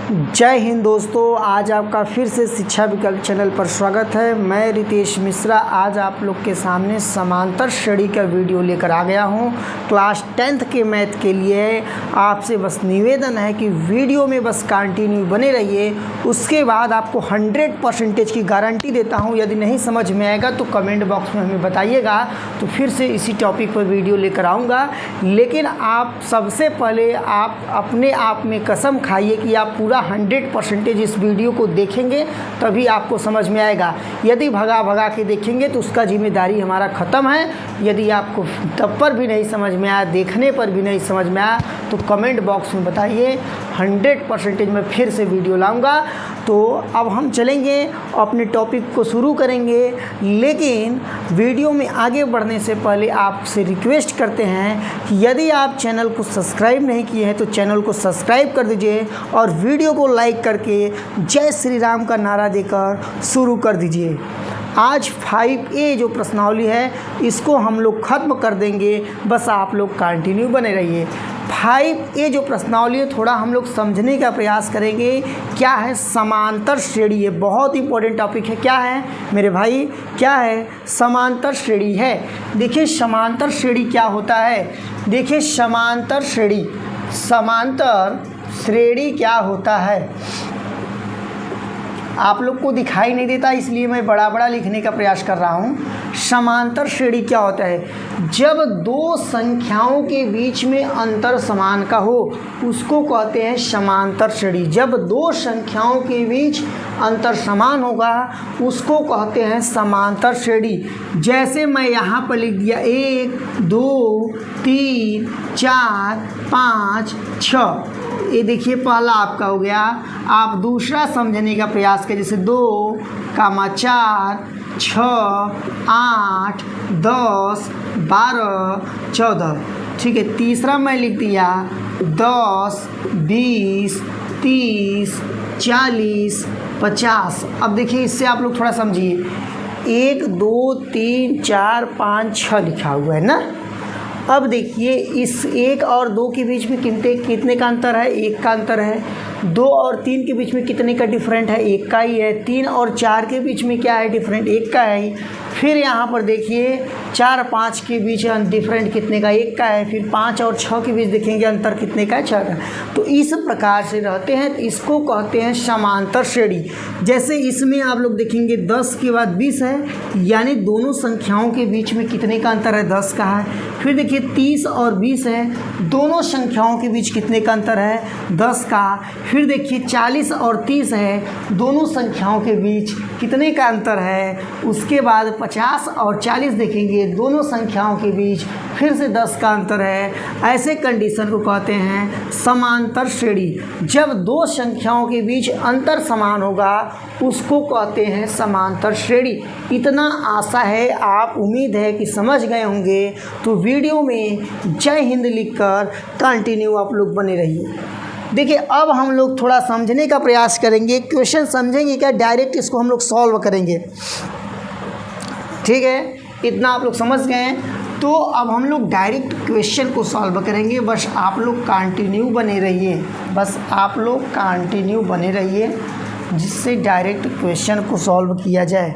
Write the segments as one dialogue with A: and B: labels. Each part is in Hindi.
A: जय हिंद दोस्तों, आज आपका फिर से शिक्षा विकल्प चैनल पर स्वागत है। मैं रितेश मिश्रा आज आप लोग के सामने समांतर श्रेणी का वीडियो लेकर आ गया हूं। क्लास 10th के मैथ के लिए आपसे बस निवेदन है कि वीडियो में बस कंटिन्यू बने रहिए। उसके बाद आपको 100% की गारंटी देता हूं। यदि नहीं समझ में आएगा तो कमेंट बॉक्स में हमें बताइएगा, तो फिर से इसी टॉपिक पर वीडियो लेकर आऊँगा। लेकिन आप सबसे पहले आप अपने आप में कसम खाइए कि आप पूरा 100% इस वीडियो को देखेंगे, तभी आपको समझ में आएगा। यदि भगा के देखेंगे तो उसका जिम्मेदारी हमारा ख़त्म है। यदि आपको तब पर भी नहीं समझ में आया, देखने पर भी नहीं समझ में आया, तो कमेंट बॉक्स में बताइए। 100% मैं फिर से वीडियो लाऊंगा। तो अब हम चलेंगे, अपने टॉपिक को शुरू करेंगे। लेकिन वीडियो में आगे बढ़ने से पहले आपसे रिक्वेस्ट करते हैं कि यदि आप चैनल को सब्सक्राइब नहीं किए हैं तो चैनल को सब्सक्राइब कर दीजिए और वीडियो को लाइक करके जय श्री राम का नारा देकर शुरू कर दीजिए। आज 5A जो प्रश्नावली है इसको हम लोग ख़त्म कर देंगे, बस आप लोग कंटिन्यू बने रहिए। 5A जो प्रश्नावली है थोड़ा हम लोग समझने का प्रयास करेंगे। क्या है समांतर श्रेणी? ये बहुत इंपॉर्टेंट टॉपिक है। क्या है मेरे भाई? क्या है? समांतर श्रेणी है। देखिए समांतर श्रेणी क्या होता है। देखिए समांतर श्रेणी क्या होता है, आप लोग को दिखाई नहीं देता इसलिए मैं बड़ा लिखने का प्रयास कर रहा हूँ। समांतर श्रेणी क्या होता है? जब दो संख्याओं के बीच में अंतर समान का हो उसको कहते हैं समांतर श्रेणी। जब दो संख्याओं के बीच अंतर समान होगा उसको कहते हैं समांतर श्रेणी। जैसे मैं यहाँ पर लिख दिया 1 2 3 4 5 6, ये देखिए पहला आपका हो गया। आप दूसरा समझने का प्रयास करें, जैसे 2, 4, 6, 8, 10, 12, 14। ठीक है, तीसरा मैं लिख दिया 10, 20, 30, 40, 50। अब देखिए इससे आप लोग थोड़ा समझिए। 1 2 3 4 5 6 लिखा हुआ है ना। अब देखिए इस 1 और 2 के बीच में कितने का अंतर है? 1 का अंतर है। 2 और 3 के बीच में कितने का डिफरेंट है? 1 का ही है। 3 और 4 के बीच में क्या है? डिफरेंट 1 का है। फिर यहाँ पर देखिए 4 5 के बीच डिफरेंट कितने का? 1 का है। फिर 5 और 6 के बीच देखेंगे अंतर कितने का है? 6 का। तो इस प्रकार से रहते हैं, तो इसको कहते हैं समांतर श्रेणी। जैसे इसमें आप लोग देखेंगे 10 के बाद 20 है, यानी दोनों संख्याओं के बीच में कितने का अंतर है? 10 का है। फिर देखिए 30 और 20 है, दोनों संख्याओं के बीच कितने का अंतर है? 10 का। फिर देखिए 40 और 30 है, दोनों संख्याओं के बीच कितने का अंतर है? उसके बाद 50 और 40 देखेंगे, दोनों संख्याओं के बीच फिर से 10 का अंतर है। ऐसे कंडीशन को कहते हैं समांतर श्रेणी। जब दो संख्याओं के बीच अंतर समान होगा उसको कहते हैं समांतर श्रेणी। इतना आशा है, आप उम्मीद है कि समझ गए होंगे। तो वीडियो में जय हिंद लिखकर कंटिन्यू आप लोग बने रहिए। देखिए अब हम लोग थोड़ा समझने का प्रयास करेंगे। क्वेश्चन समझेंगे क्या, डायरेक्ट इसको हम लोग सॉल्व करेंगे। ठीक है, इतना आप लोग समझ गए हैं। तो अब हम लोग डायरेक्ट क्वेश्चन को सॉल्व करेंगे। बस आप लोग कंटिन्यू बने रहिए, जिससे डायरेक्ट क्वेश्चन को सॉल्व किया जाए।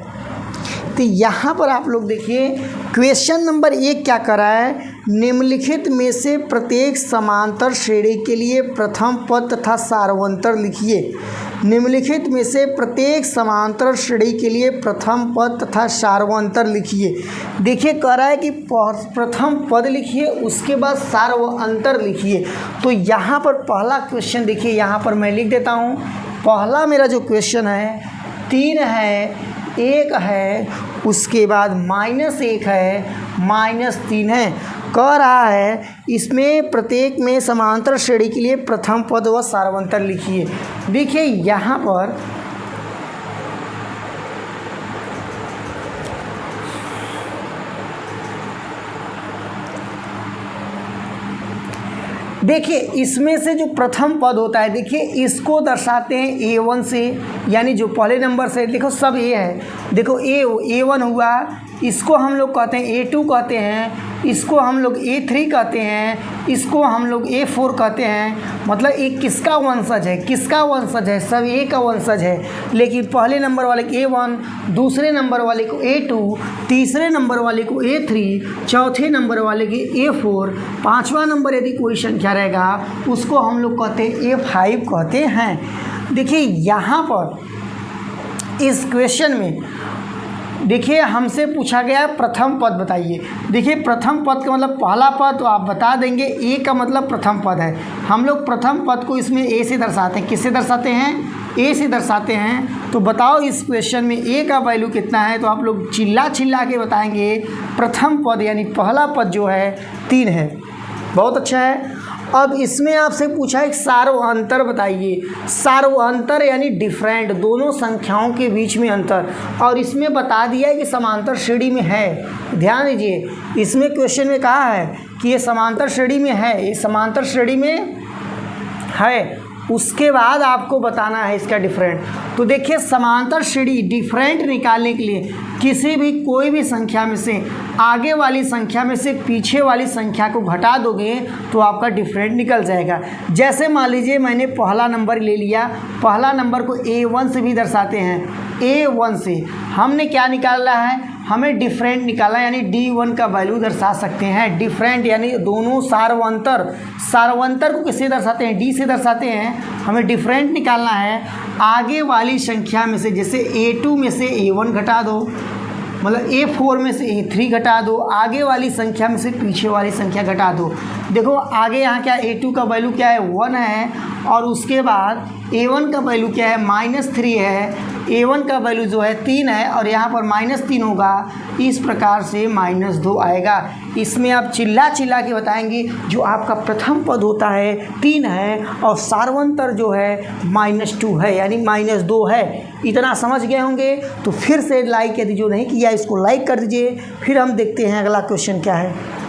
A: तो यहाँ पर आप लोग देखिए क्वेश्चन नंबर 1 क्या कर रहा है? निम्नलिखित में से प्रत्येक समांतर श्रेणी के लिए प्रथम पद तथा सार्वंतर लिखिए। निम्नलिखित में से प्रत्येक समांतर श्रेणी के लिए प्रथम पद तथा सार्वंतर लिखिए। देखिए कह रहा है कि प्रथम पद लिखिए, उसके बाद सार्वंतर लिखिए। तो यहाँ पर पहला क्वेश्चन देखिए, यहाँ पर मैं लिख देता हूँ। पहला मेरा जो क्वेश्चन है 3 है, 1 है, उसके बाद -1 है, -3 है। कह रहा है इसमें प्रत्येक में समांतर श्रेणी के लिए प्रथम पद व सार्वंतर लिखिए। देखिए यहाँ पर देखिए इसमें से जो प्रथम पद होता है, देखिए इसको दर्शाते हैं A1 से, यानी जो पहले नंबर से देखो सब A है। देखो A1 हुआ, इसको हम लोग कहते हैं A2 कहते हैं, इसको हम लोग A3 कहते हैं, इसको हम लोग A4 कहते हैं। मतलब ये किसका वंशज है, किसका वंशज है, सब A का वंशज है। लेकिन पहले नंबर वाले को A1, दूसरे नंबर वाले को A2, तीसरे नंबर वाले को A3, चौथे नंबर वाले के A4, पाँचवा नंबर यदि कोई संख्या रहेगा उसको हम लोग कहते हैं A5 कहते हैं। देखिए यहाँ पर इस क्वेश्चन में देखिए हमसे पूछा गया प्रथम पद बताइए। देखिए प्रथम पद का मतलब पहला पद तो आप बता देंगे, ए का मतलब प्रथम पद है। हम लोग प्रथम पद को इसमें ए से दर्शाते हैं। किससे दर्शाते हैं? ए से दर्शाते हैं। तो बताओ इस क्वेश्चन में ए का वैल्यू कितना है? तो आप लोग चिल्ला चिल्ला के बताएंगे प्रथम पद यानी पहला पद जो है 3 है। बहुत अच्छा है। अब इसमें आपसे पूछा एक सार्वअंतर बताइए। सार्वअंतर यानी डिफरेंट, दोनों संख्याओं के बीच में अंतर। और इसमें बता दिया है कि समांतर श्रेणी में है। ध्यान दीजिए, इसमें क्वेश्चन में कहा है कि ये समांतर श्रेणी में है, ये समांतर श्रेणी में है। उसके बाद आपको बताना है इसका डिफरेंट। तो देखिए समांतर श्रेणी डिफरेंट निकालने के लिए किसी भी कोई भी संख्या में से आगे वाली संख्या में से पीछे वाली संख्या को घटा दोगे तो आपका डिफरेंट निकल जाएगा। जैसे मान लीजिए मैंने पहला नंबर ले लिया, पहला नंबर को A1 से भी दर्शाते हैं। A1 से हमने क्या निकाला है? हमें डिफरेंट निकाला यानी D1 का वैल्यू दर्शा सकते हैं। डिफरेंट यानी दोनों सार्वअंतर, सार्वअंतर को किससे दर्शाते हैं? D से दर्शाते हैं। हमें डिफरेंट निकालना है आगे वाली संख्या में से। जैसे A2 में से A1 घटा दो, मतलब A4 में से A3 घटा दो, आगे वाली संख्या में से पीछे वाली संख्या घटा दो। देखो आगे यहाँ क्या A2 का वैल्यू क्या है? 1 है। और उसके बाद A1 का वैल्यू क्या है? -3 है। A1 का वैल्यू जो है 3 है और यहाँ पर -3 होगा। इस प्रकार से -2 आएगा। इसमें आप चिल्ला चिल्ला के बताएंगे जो आपका प्रथम पद होता है 3 है और सार्वअंतर जो है -2 है यानी -2 है। इतना समझ गए होंगे। तो फिर से लाइक यदि जो नहीं किया इसको लाइक कर दीजिए। फिर हम देखते हैं अगला क्वेश्चन क्या है।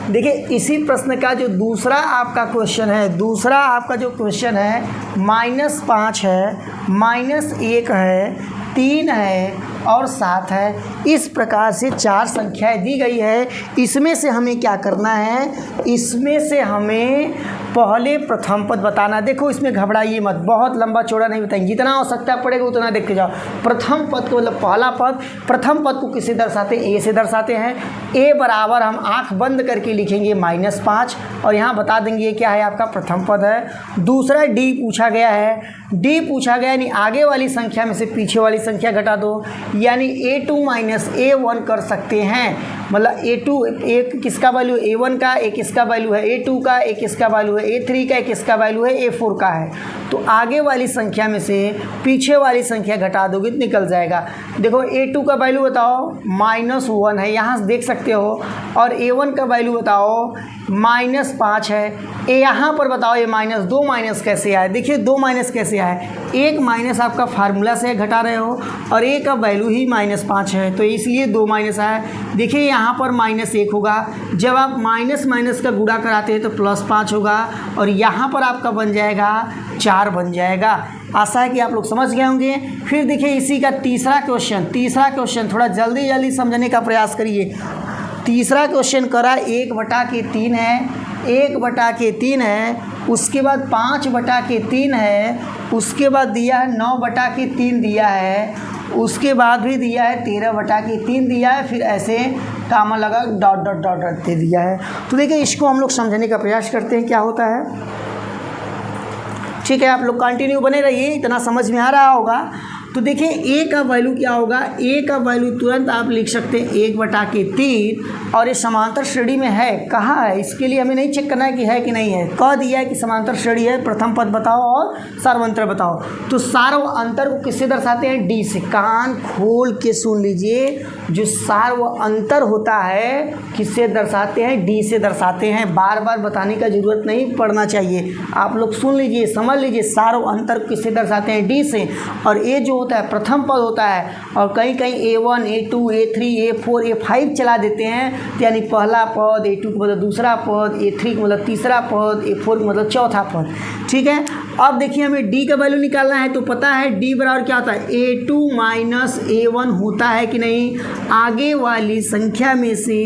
A: देखिए इसी प्रश्न का जो दूसरा आपका क्वेश्चन है, दूसरा आपका जो क्वेश्चन है -5 है, -1 है, 3 है और 7 है। इस प्रकार से 4 संख्याएं दी गई है। इसमें से हमें क्या करना है? इसमें से हमें पहले प्रथम पद बताना। देखो इसमें घबराइए मत, बहुत लंबा चौड़ा नहीं बताएंगे, जितना आवश्यकता पड़ेगा उतना देखते जाओ। प्रथम पद को मतलब पहला पद, प्रथम पद को किससे दर्शाते हैं? ए से दर्शाते हैं। ए बराबर हम आंख बंद करके लिखेंगे -5 और यहाँ बता देंगे ये क्या है? आपका प्रथम पद है। दूसरा डी पूछा गया है। डी पूछा गया यानी आगे वाली संख्या में से पीछे वाली संख्या घटा दो, यानी A2 - A1 कर सकते हैं। मतलब A2 एक किसका वैल्यू? A1 का, एक इसका वैल्यू है A2 का, एक इसका वैल्यू है A3 का, एक इसका वैल्यू है A4 का है। तो आगे वाली संख्या में से पीछे वाली संख्या घटा दोगे तो निकल जाएगा। देखो A2 का वैल्यू बताओ -1 है, यहाँ से देख सकते हो। और A1 का वैल्यू बताओ -5 है। यहाँ पर बताओ ये -2 माइनस कैसे आए? देखिए 2 माइनस कैसे आए? एक माइनस आपका फार्मूला से घटा रहे हो और ए का वैल्यू ही -5 है तो इसलिए 2 माइनस आया। देखिए यहाँ पर -1 होगा। जब आप माइनस माइनस का गुणा कराते हैं तो +5 होगा और यहाँ पर आपका बन जाएगा 4 बन जाएगा। आशा है कि आप लोग समझ गए होंगे। फिर देखिए इसी का तीसरा क्वेश्चन थोड़ा जल्दी समझने का प्रयास करिए। तीसरा क्वेश्चन करा 1/3 है, 1/3 है, उसके बाद 5/3 है, उसके बाद दिया है 9/3 दिया है, उसके बाद भी दिया है 13/3 दिया है, फिर ऐसे कामा लगा डॉट दे दिया है। तो देखिए इसको हम लोग समझने का प्रयास करते हैं क्या होता है। ठीक है, आप लोग कंटिन्यू बने रहिए, इतना समझ में आ रहा होगा। तो देखिए ए का वैल्यू क्या होगा? ए का वैल्यू तुरंत आप लिख सकते हैं 1/3 और ये समांतर श्रेणी में है। कहाँ है? इसके लिए हमें नहीं चेक करना है कि है कि नहीं है, कह दिया है कि समांतर श्रेणी है। प्रथम पद बताओ और सार्वअंतर बताओ। तो सार्वअंतर को किससे दर्शाते हैं? डी से। कान खोल के सुन लीजिए, जो सार्वअंतर होता है किससे दर्शाते हैं? डी से दर्शाते हैं। बार बार बताने का जरूरत नहीं पड़ना चाहिए, आप लोग सुन लीजिए, समझ लीजिए। सार्वअंतर किससे दर्शाते हैं? डी से। और ए जो होता है, प्रथम पद होता है, और कहीं कहीं A1 A2 A3 A4 A5 चला देते हैं, तो यानी पहला पद, A2 का मतलब दूसरा पद, A3 का मतलब तीसरा पद, A4 का मतलब चौथा पद। ठीक है, अब देखिए हमें D का वैल्यू निकालना है, तो पता है D बराबर क्या होता है, A2 माइनस A1 होता है कि नहीं। आगे वाली संख्या में से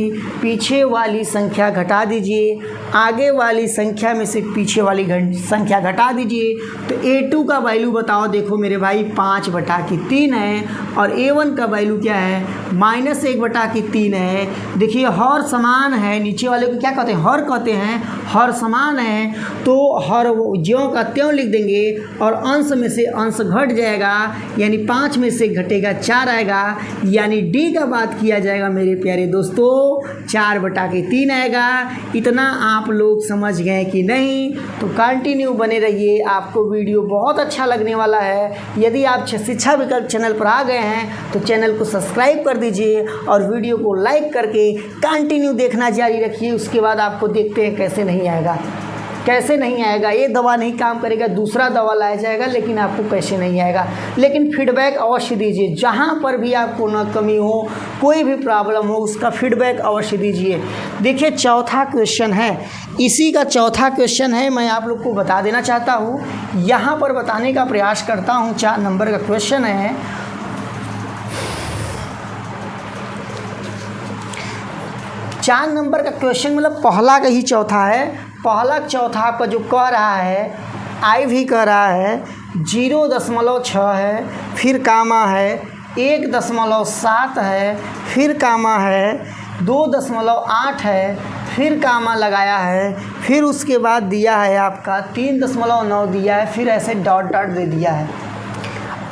A: पीछे वाली संख्या घटा दीजिए, आगे वाली संख्या में से पीछे वाली संख्या घटा दीजिए, तो A2 का वैल्यू बताओ। देखो मेरे भाई 5/3 है, और A1 का वैल्यू क्या है, -1/3 है। देखिए हर समान है, नीचे वाले को क्या कहते हैं, हर कहते हैं, हर समान है, तो हर ज्यों का त्यों लिख देंगे, और अंश में से अंश घट जाएगा, यानी 5 में से घटेगा 4 आएगा, यानी D का बात किया जाएगा मेरे प्यारे दोस्तों 4/3 आएगा। इतना आप लोग समझ गए कि नहीं, तो कंटिन्यू बने रहिए, आपको वीडियो बहुत अच्छा लगने वाला है। यदि आप शिक्षा विकल्प चैनल पर आ गए हैं तो चैनल को सब्सक्राइब कर दीजिए और वीडियो को लाइक करके कंटिन्यू देखना जारी रखिए। उसके बाद आपको देखते हैं कैसे नहीं आएगा, कैसे नहीं आएगा। ये दवा नहीं काम करेगा, दूसरा दवा लाया जाएगा, लेकिन आपको कैसे नहीं आएगा। लेकिन फीडबैक अवश्य दीजिए, जहाँ पर भी आपको न कमी हो, कोई भी प्रॉब्लम हो, उसका फीडबैक अवश्य दीजिए। देखिए चौथा क्वेश्चन है, इसी का चौथा क्वेश्चन है, मैं आप लोग को बता देना चाहता हूँ, यहाँ पर बताने का प्रयास करता हूँ। 4 नंबर का क्वेश्चन है। 4 नंबर का क्वेश्चन मतलब पहला का ही चौथा है। पहला चौथा आपका जो कह रहा है, आई भी कह रहा है 0.6 है, फिर कामा है 1.7 है, फिर कामा है 2.8 है, फिर कामा लगाया है, फिर उसके बाद दिया है आपका 3.9 दिया है, फिर ऐसे डॉट डॉट दे दिया है।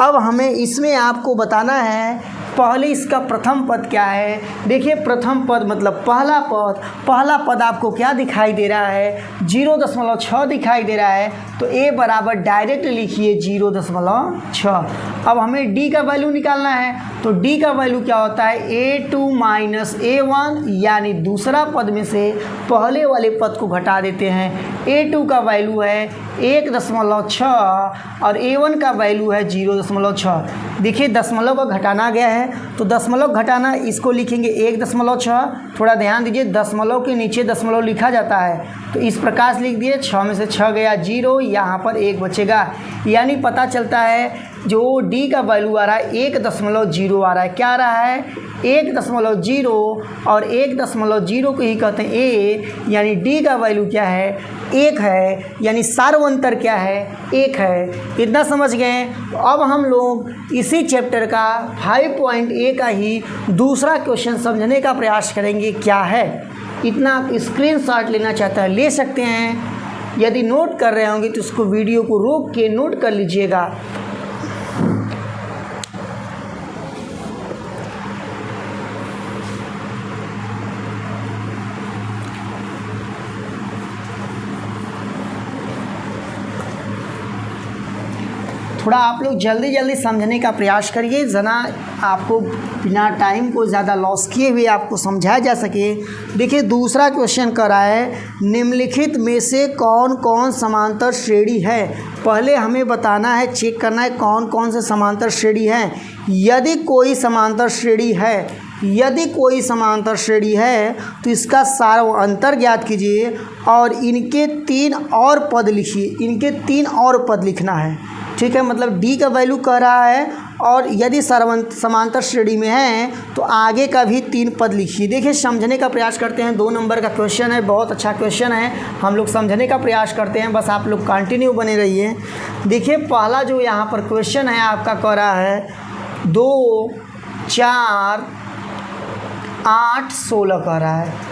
A: अब हमें इसमें आपको बताना है पहले इसका प्रथम पद क्या है। देखिए प्रथम पद मतलब पहला पद आपको क्या दिखाई दे रहा है, 0.6 दिखाई दे रहा है, तो A बराबर डायरेक्ट लिखिए 0.6। अब हमें D का वैल्यू निकालना है, तो D का वैल्यू क्या होता है, A2 माइनस A1, यानी दूसरा पद में से पहले वाले पद को घटा देते हैं। A2 का वैल्यू है 1.6 और A1 का वैल्यू है 0.6। देखिए दशमलव का घटाना गया है, तो दशमलव घटाना इसको लिखेंगे 1.6। थोड़ा ध्यान दीजिए, दशमलव के नीचे दशमलव लिखा जाता है, तो इस प्रकार से लिख दिए, 6 में से 6 गया 0, यहाँ पर 1 बचेगा। यानी पता चलता है जो D का वैल्यू आ रहा है 1.0 आ रहा है। क्या आ रहा है, 1.0, और 1.0 को ही कहते हैं A, यानी D का वैल्यू क्या है, 1 है, यानी सार्वंतर क्या है, 1 है। इतना समझ गए। अब हम लोग इसी चैप्टर का 5.A का ही दूसरा क्वेश्चन समझने का प्रयास करेंगे। क्या है, इतना आप स्क्रीनशॉट लेना चाहते हैं ले सकते हैं, यदि नोट कर रहे होंगे तो उसको वीडियो को रोक के नोट कर लीजिएगा। थोड़ा आप लोग जल्दी जल्दी समझने का प्रयास करिए, जना आपको बिना टाइम को ज़्यादा लॉस किए हुए आपको समझाया जा सके। देखिए दूसरा क्वेश्चन कर रहा है, निम्नलिखित में से कौन कौन समांतर श्रेणी है। पहले हमें बताना है, चेक करना है कौन कौन से समांतर श्रेणी हैं। यदि कोई समांतर श्रेणी है, तो इसका सार्वंतर ज्ञात कीजिए और इनके 3 और पद लिखिए। इनके 3 और पद लिखना है, ठीक है। मतलब D का वैल्यू कह रहा है, और यदि समांतर श्रेणी में है तो आगे का भी 3 पद लिखिए। देखिए समझने का प्रयास करते हैं, 2 नंबर का क्वेश्चन है, बहुत अच्छा क्वेश्चन है, हम लोग समझने का प्रयास करते हैं, बस आप लोग कंटिन्यू बने रहिए। देखिए पहला जो यहाँ पर क्वेश्चन है आपका कह रहा है 2, 4, 8, 16 कह रहा है।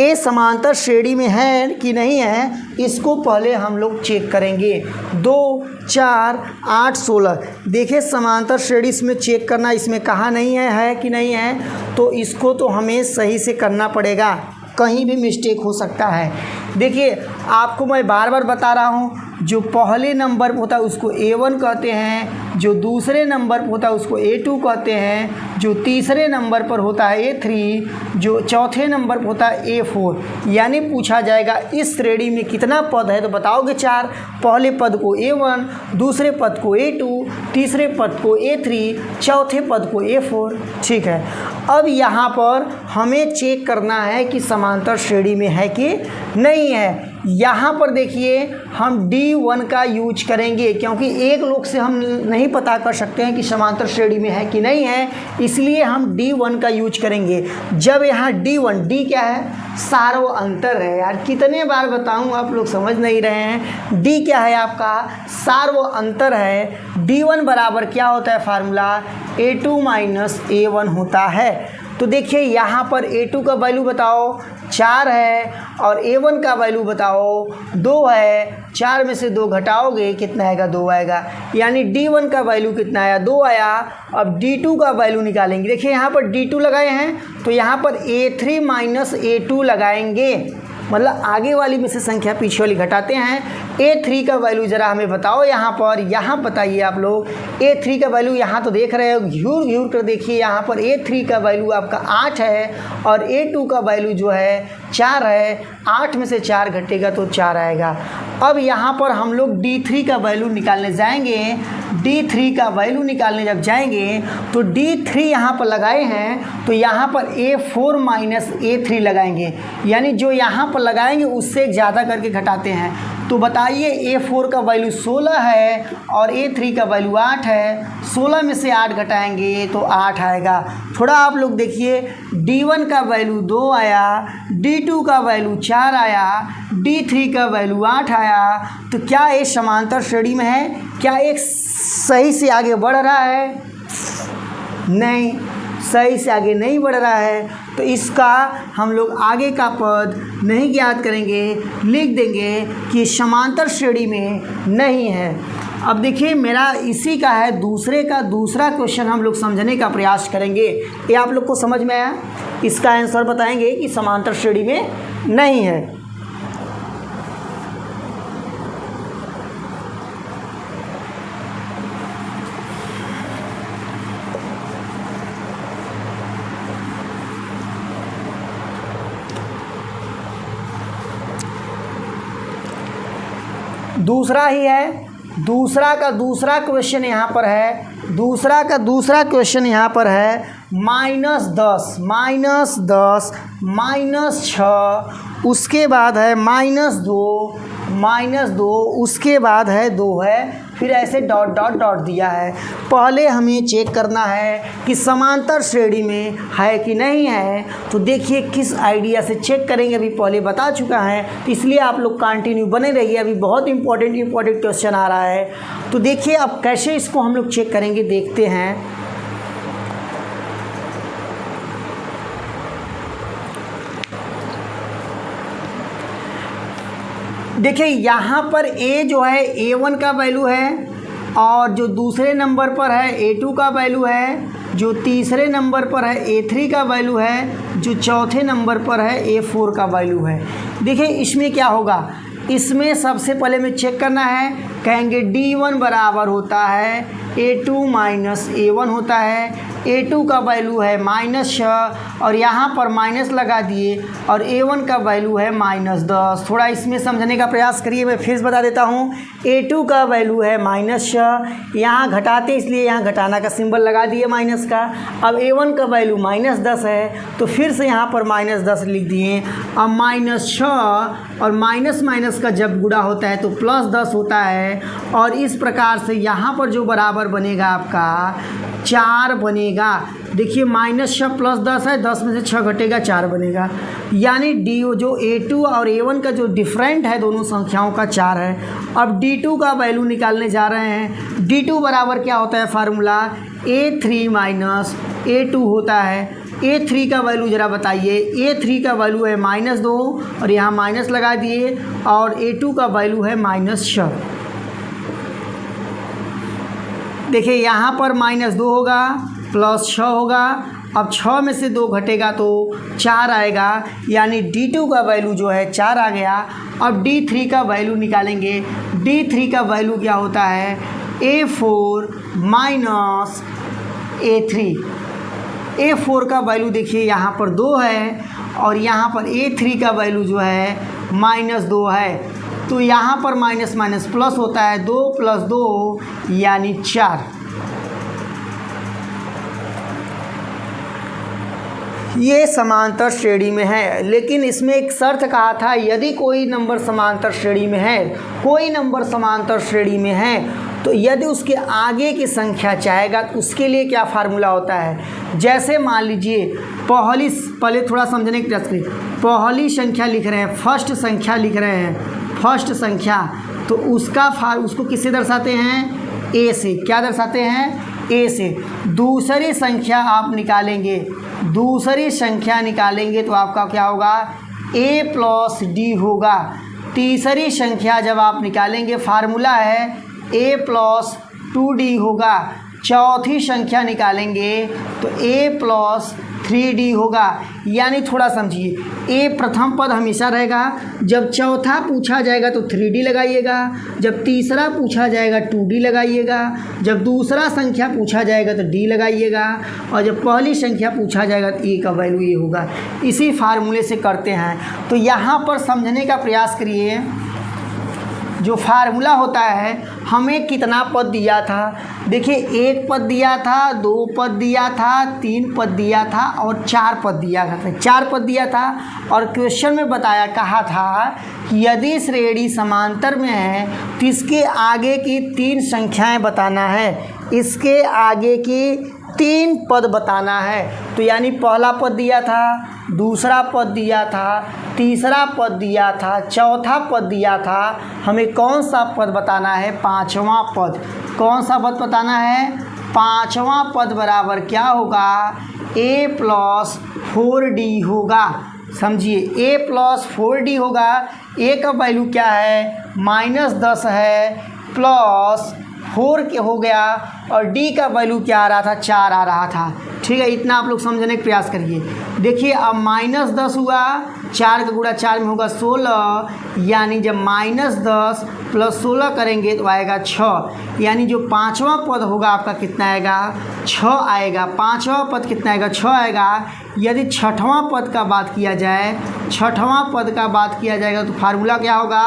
A: ए समांतर श्रेणी में है कि नहीं है, इसको पहले हम लोग चेक करेंगे। 2, 4, 8, 16। देखिए समांतर श्रेणी इसमें चेक करना, इसमें कहा नहीं है कि नहीं है, तो इसको तो हमें सही से करना पड़ेगा, कहीं भी मिस्टेक हो सकता है। देखिए आपको मैं बार बार बता रहा हूँ, जो पहले नंबर पर होता है उसको A1 कहते हैं, जो दूसरे नंबर पर होता है उसको A2 कहते हैं, जो तीसरे नंबर पर होता है A3, जो चौथे नंबर पर होता है A4। यानी पूछा जाएगा इस श्रेणी में कितना पद है, तो बताओगे 4। पहले पद को A1, दूसरे पद को A2, तीसरे पद को A3, चौथे पद को A4। ठीक है, अब यहाँ पर हमें चेक करना है कि समांतर श्रेणी में है कि नहीं है। यहाँ पर देखिए हम D1 का यूज करेंगे, क्योंकि एक लोग से हम नहीं पता कर सकते हैं कि समांतर श्रेणी में है कि नहीं है, इसलिए हम D1 का यूज करेंगे। जब यहाँ D1, D क्या है? सार्व अंतर है। यार कितने बार बताऊँ, आप लोग समझ नहीं रहे हैं। D क्या है आपका? सार्व अंतर है। D1 बराबर क्या होता है फार्मूला? A2 माइनस A1 होता है। तो देखिए यहाँ पर A2 का वैल्यू बताओ 4 है और A1 का वैल्यू बताओ 2 है। 4 में से 2 घटाओगे कितना आएगा? 2 आएगा। यानी D1 का वैल्यू कितना आया? 2 आया। अब D2 का वैल्यू निकालेंगे। देखिए यहाँ पर D2 लगाए हैं तो यहाँ पर A3 माइनस A2 लगाएंगे, मतलब आगे वाली में से संख्या पीछे वाली घटाते हैं। A3 का वैल्यू ज़रा हमें बताओ यहाँ पर। यहाँ बताइए आप लोग A3 का वैल्यू, यहाँ तो देख रहे हो, घूर घूर कर देखिए। यहाँ पर A3 का वैल्यू आपका 8 है और A2 का वैल्यू जो है 4 है। 8 में से 4 घटेगा तो 4 आएगा। अब यहाँ पर हम लोग D3 का वैल्यू निकालने जाएंगे। D3 का वैल्यू निकालने जब जाएंगे तो D3 यहाँ पर लगाए हैं तो यहाँ पर A4 माइनस A3 लगाएंगे, यानी जो यहाँ पर लगाएंगे उससे ज़्यादा करके घटाते हैं। तो बताइए A4 का वैल्यू 16 है और A3 का वैल्यू 8 है। 16 में से 8 घटाएंगे तो 8 आएगा। थोड़ा आप लोग देखिए, D1 का वैल्यू 2 आया, D2 का वैल्यू 4 आया, D3 का वैल्यू 8 आया। तो क्या ये समांतर श्रेणी में है? क्या एक सही से आगे बढ़ रहा है? नहीं, सही से आगे नहीं बढ़ रहा है। तो इसका हम लोग आगे का पद नहीं ज्ञात करेंगे, लिख देंगे कि समांतर श्रेणी में नहीं है। अब देखिए मेरा इसी का है दूसरे का दूसरा क्वेश्चन हम लोग समझने का प्रयास करेंगे। ये आप लोग को समझ में आया? इसका आंसर बताएंगे कि समांतर श्रेणी में नहीं है। दूसरा ही है, दूसरा का दूसरा क्वेश्चन यहाँ पर है। दूसरा का दूसरा क्वेश्चन यहाँ पर है -10, -10, -6, उसके बाद है -2, उसके बाद है 2 है, फिर ऐसे डॉट डॉट डॉट दिया है। पहले हमें चेक करना है कि समांतर श्रेणी में है कि नहीं है। तो देखिए किस आइडिया से चेक करेंगे, अभी पहले बता चुका है, तो इसलिए आप लोग कंटिन्यू बने रहिए। अभी बहुत इंपॉर्टेंट क्वेश्चन आ रहा है। तो देखिए अब कैसे इसको हम लोग चेक करेंगे, देखते हैं। देखिए यहाँ पर A जो है A1 का वैल्यू है और जो दूसरे नंबर पर है A2 का वैल्यू है, जो तीसरे नंबर पर है A3 का वैल्यू है, जो चौथे नंबर पर है A4 का वैल्यू है। देखिए इसमें क्या होगा, इसमें सबसे पहले में चेक करना है, कहेंगे D1 बराबर होता है A2 माइनस A1 होता है। A2 का वैल्यू है -6 और यहाँ पर माइनस लगा दिए और A1 का वैल्यू है -10। थोड़ा इसमें समझने का प्रयास करिए, मैं फिर बता देता हूँ। A2 का वैल्यू है -6, यहाँ घटाते इसलिए यहाँ घटाना का सिंबल लगा दिए माइनस का। अब A1 का वैल्यू -10 है तो फिर से यहाँ पर -10 लिख दिए। अब -6 और माइनस माइनस का जब गुणा होता है तो +10 होता है और इस प्रकार से यहाँ पर जो बराबर बनेगा आपका 4 बनेगा। देखिए -6 + 10 है, 10 में से 6 घटेगा 4 बनेगा। यानी डी जो A2 और A1 का जो डिफरेंट है दोनों संख्याओं का 4 है। अब D2 का वैल्यू निकालने जा रहे हैं। D2 बराबर क्या होता है फार्मूला? A3 माइनस A2 होता है। A3 का वैल्यू ज़रा बताइए। A3 का वैल्यू है -2 और यहाँ माइनस लगा दिए और A2 का वैल्यू है -6। देखिए यहाँ पर -2 होगा +6 होगा। अब 6 में से 2 घटेगा तो 4 आएगा, यानी D2 का वैल्यू जो है 4 आ गया। अब D3 का वैल्यू निकालेंगे। D3 का वैल्यू क्या होता है, A4 माइनस A3। A4 का वैल्यू देखिए यहाँ पर 2 है और यहाँ पर A3 का वैल्यू जो है -2 है, तो यहाँ पर माइनस माइनस प्लस होता है, 2 + 2 यानी 4। ये समांतर श्रेणी में है, लेकिन इसमें एक शर्त कहा था, यदि कोई नंबर समांतर श्रेणी में है, कोई नंबर समांतर श्रेणी में है, तो यदि उसके आगे की संख्या चाहेगा तो उसके लिए क्या फार्मूला होता है। जैसे मान लीजिए पहले थोड़ा समझने की प्रयास करिए। पहली संख्या लिख रहे हैं, फर्स्ट संख्या लिख रहे हैं, फर्स्ट संख्या, तो उसको किससे दर्शाते हैं, ए से। क्या दर्शाते हैं, ए से। दूसरी संख्या आप निकालेंगे, दूसरी संख्या निकालेंगे तो आपका क्या होगा, a + d होगा। तीसरी संख्या जब आप निकालेंगे, फार्मूला है a + 2d होगा। चौथी संख्या निकालेंगे तो a + 3d होगा। यानी थोड़ा समझिए, a प्रथम पद हमेशा रहेगा, जब चौथा पूछा जाएगा तो 3d लगाइएगा, जब तीसरा पूछा जाएगा 2d लगाइएगा, जब दूसरा संख्या पूछा जाएगा तो d लगाइएगा, और जब पहली संख्या पूछा जाएगा तो a का वैल्यू ये होगा। इसी फार्मूले से करते हैं। तो यहाँ पर समझने का प्रयास करिए, जो फार्मूला होता है, हमें कितना पद दिया था, देखिए 1 पद दिया था, 2 पद दिया था, 3 पद दिया था और 4 पद दिया था। 4 पद दिया था और क्वेश्चन में कहा था कि यदि श्रेणी समांतर में है तो इसके आगे की 3 संख्याएं बताना है, इसके आगे की 3 पद बताना है। तो यानी पहला पद दिया था, दूसरा पद दिया था, तीसरा पद दिया था, चौथा पद दिया था, हमें कौन सा पद बताना है, 5वां पद। कौन सा पद बताना है, 5वां पद बराबर क्या होगा, a + 4d होगा। समझिए, a + 4d होगा। a का वैल्यू क्या है, -10 है, प्लस 4 के हो गया, और d का वैल्यू क्या आ रहा था, 4 आ रहा था। ठीक है, इतना आप लोग समझने का प्रयास करिए। देखिए अब -10 हुआ, 4 का गुणा 4 में होगा 16, यानी जब -10 + 16 करेंगे तो आएगा 6। यानी जो 5वां पद होगा आपका कितना आएगा, 6 आएगा। 5वां पद कितना आएगा, 6 आएगा। यदि 6वां पद का बात किया जाए, 6वां पद का बात किया जाएगा तो फार्मूला क्या होगा,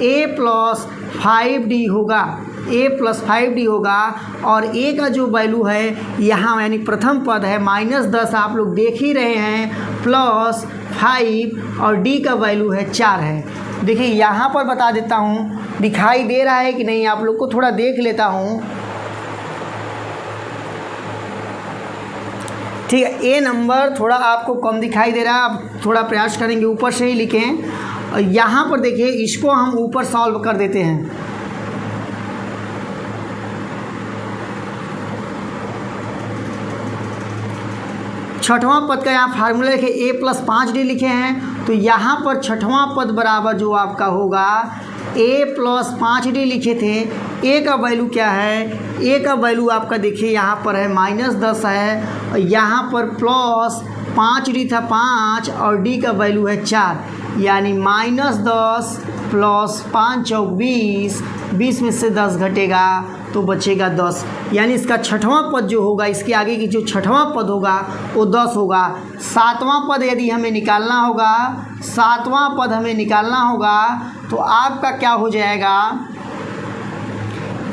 A: a + 5d होगा, a + 5d होगा। और a का जो वैल्यू है यहाँ, यानी प्रथम पद है -10, आप लोग देख ही रहे हैं, +5 और d का वैल्यू है 4 है। देखिए यहाँ पर बता देता हूँ, दिखाई दे रहा है कि नहीं, आप लोग को थोड़ा देख लेता हूँ। ठीक है, ए नंबर थोड़ा आपको कम दिखाई दे रहा है, आप थोड़ा प्रयास करेंगे ऊपर से ही लिखें। और यहाँ पर देखिए, इसको हम ऊपर सॉल्व कर देते हैं। छठवां पद का यहाँ फार्मूला लिखे, a + 5d लिखे हैं, तो यहाँ पर छठवां पद बराबर जो आपका होगा, a + 5d लिखे थे। a का वैल्यू क्या है, a का वैल्यू आपका देखिए यहाँ पर है -10 है, और यहाँ पर प्लस 5d था 5, और d का वैल्यू है 4, यानी -10 + 5 = 20, 20 में से 10 घटेगा तो बचेगा 10। यानी इसका छठवां पद जो होगा, इसके आगे की जो छठवां पद होगा वो 10 होगा। 7वां पद यदि हमें निकालना होगा, 7वां पद हमें निकालना होगा, तो आपका क्या हो जाएगा,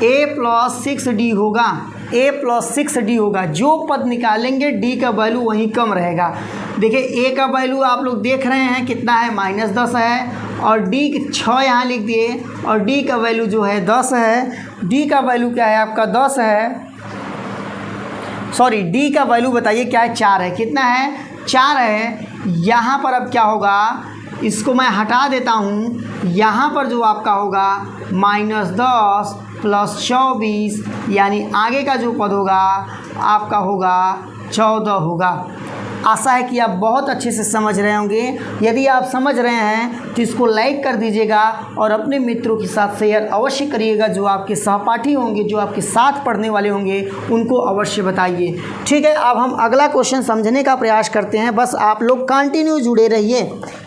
A: a + 6d होगा, a + 6d होगा। जो पद निकालेंगे d का वैल्यू वहीं कम रहेगा। देखिए a का वैल्यू आप लोग देख रहे हैं कितना है, -10 है, और d 6 यहाँ लिख दिए, और d का वैल्यू जो है 10 है। d का वैल्यू क्या है आपका, 10 है, सॉरी d का वैल्यू बताइए क्या है, 4 है। कितना है, 4 है। यहाँ पर अब क्या होगा, इसको मैं हटा देता हूँ। यहाँ पर जो आपका होगा -10 + 24, यानी आगे का जो पद होगा आपका होगा 14 होगा। आशा है कि आप बहुत अच्छे से समझ रहे होंगे। यदि आप समझ रहे हैं तो इसको लाइक कर दीजिएगा और अपने मित्रों के साथ शेयर अवश्य करिएगा। जो आपके सहपाठी होंगे, जो आपके साथ पढ़ने वाले होंगे, उनको अवश्य बताइए। ठीक है, अब हम अगला क्वेश्चन समझने का प्रयास करते हैं। बस आप लोग कंटिन्यू जुड़े रहिए,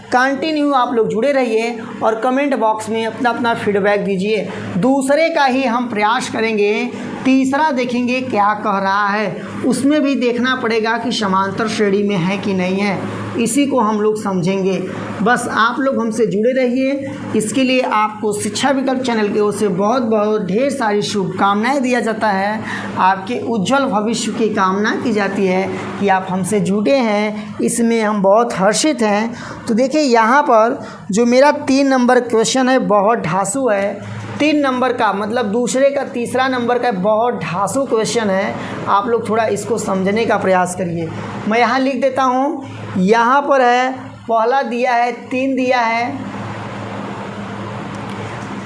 A: कंटिन्यू आप लोग जुड़े रहिए और कमेंट बॉक्स में अपना अपना फीडबैक दीजिए। दूसरे का ही हम प्रयास करेंगे, तीसरा देखेंगे क्या कह रहा है, उसमें भी देखना पड़ेगा कि समांतर श्रेणी में है कि नहीं है, इसी को हम लोग समझेंगे। बस आप लोग हमसे जुड़े रहिए। इसके लिए आपको शिक्षा विकल्प चैनल की ओर से बहुत बहुत ढेर सारी शुभकामनाएं दिया जाता है। आपके उज्जवल भविष्य की कामना की जाती है कि आप हमसे जुड़े हैं, इसमें हम बहुत हर्षित हैं। तो देखिए यहाँ पर जो मेरा 3 नंबर क्वेश्चन है बहुत ढासू है। 3 नंबर का मतलब दूसरे का तीसरा नंबर का बहुत ढासू क्वेश्चन है। आप लोग थोड़ा इसको समझने का प्रयास करिए। मैं यहाँ लिख देता हूँ। यहाँ पर है, पहला दिया है 3 दिया है,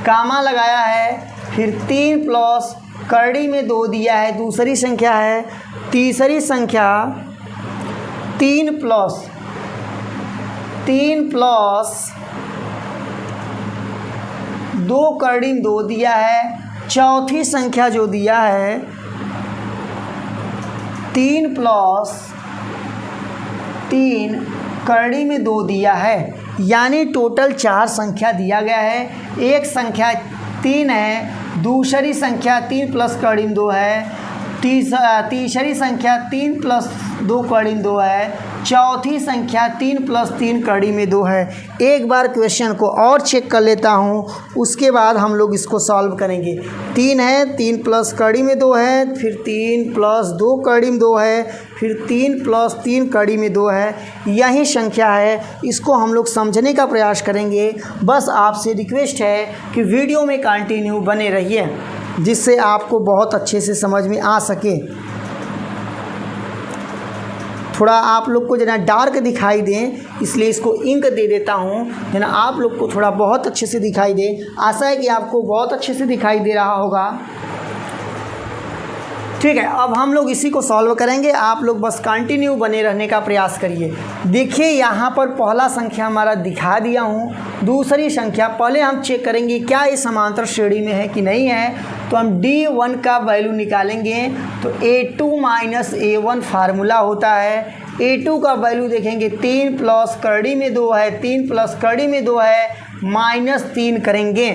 A: कामा लगाया है, फिर 3 प्लस करड़ी में 2 दिया है, दूसरी संख्या है, तीसरी संख्या 3 प्लस 2 करड़ी में 2 दिया है, चौथी संख्या जो दिया है 3 प्लस 3 करड़ी में 2 दिया है। यानी टोटल 4 संख्या दिया गया है। एक संख्या 3 है, दूसरी संख्या 3 प्लस करड़ी में 2 है, तीसरी संख्या 3 प्लस 2 करड़ी में 2 है, चौथी संख्या 3 प्लस 3 करड़ी में 2 है। एक बार क्वेश्चन को और चेक कर लेता हूँ, उसके बाद हम लोग इसको सॉल्व करेंगे। 3 है, 3 प्लस करड़ी में 2 है, फिर 3 प्लस 2 करड़ी में 2 है, फिर 3 प्लस 3 करड़ी में 2 है। यही संख्या है, इसको हम लोग समझने का प्रयास करेंगे। बस आपसे रिक्वेस्ट है कि वीडियो में कंटिन्यू बने रहिए, जिससे आपको बहुत अच्छे से समझ में आ सके। थोड़ा आप लोग को जना डार्क दिखाई दे, इसलिए इसको इंक दे देता हूँ, जना आप लोग को थोड़ा बहुत अच्छे से दिखाई दे। आशा है कि आपको बहुत अच्छे से दिखाई दे रहा होगा। ठीक है, अब हम लोग इसी को सॉल्व करेंगे। आप लोग बस कंटिन्यू बने रहने का प्रयास करिए। देखिए यहाँ पर पहला संख्या हमारा दिखा दिया हूँ, दूसरी संख्या पहले हम चेक करेंगे क्या ये समांतर श्रेणी में है कि नहीं है। तो हम D1 का वैल्यू निकालेंगे, तो A2 माइनस A1 फार्मूला होता है। A2 का वैल्यू देखेंगे 3 प्लस करड़ी में 2 है, 3 प्लस करड़ी में 2 है, -3 करेंगे।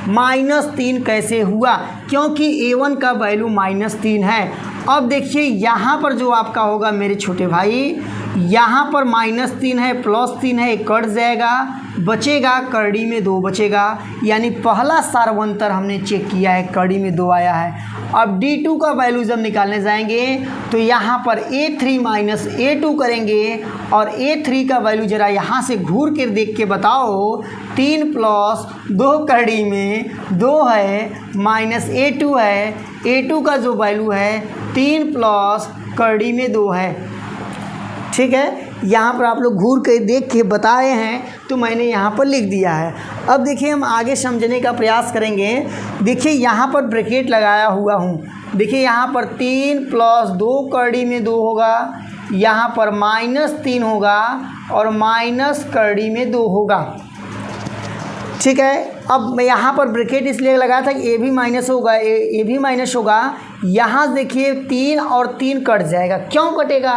A: -3 कैसे हुआ? क्योंकि A1 का वैल्यू -3 है। अब देखिए यहाँ पर जो आपका होगा मेरे छोटे भाई, यहाँ पर -3 है, +3 है, कट जाएगा, बचेगा करड़ी में 2 बचेगा। यानी पहला सार्वंतर हमने चेक किया है, करड़ी में 2 आया है। अब D2 का वैल्यू जब निकालने जाएंगे तो यहाँ पर A3 माइनस A2 करेंगे, और A3 का वैल्यू ज़रा यहाँ से घूर कर देख के बताओ। 3 प्लस 2 करड़ी में 2 है, माइनस A2 है। A2 का जो वैल्यू है 3 प्लस करड़ी में 2 है। ठीक है, यहाँ पर आप लोग घूर के देख के बताए हैं, तो मैंने यहाँ पर लिख दिया है। अब देखिए हम आगे समझने का प्रयास करेंगे। देखिए यहाँ पर ब्रैकेट लगाया हुआ हूँ। देखिए यहाँ पर 3 प्लस 2 करड़ी में 2 होगा, यहाँ पर -3 होगा, और माइनस करड़ी में 2 होगा। ठीक है, अब मैं यहाँ पर ब्रैकेट इसलिए लगाया था कि ए भी माइनस होगा, ए भी माइनस होगा। यहाँ देखिए 3 और 3 कट जाएगा। क्यों कटेगा?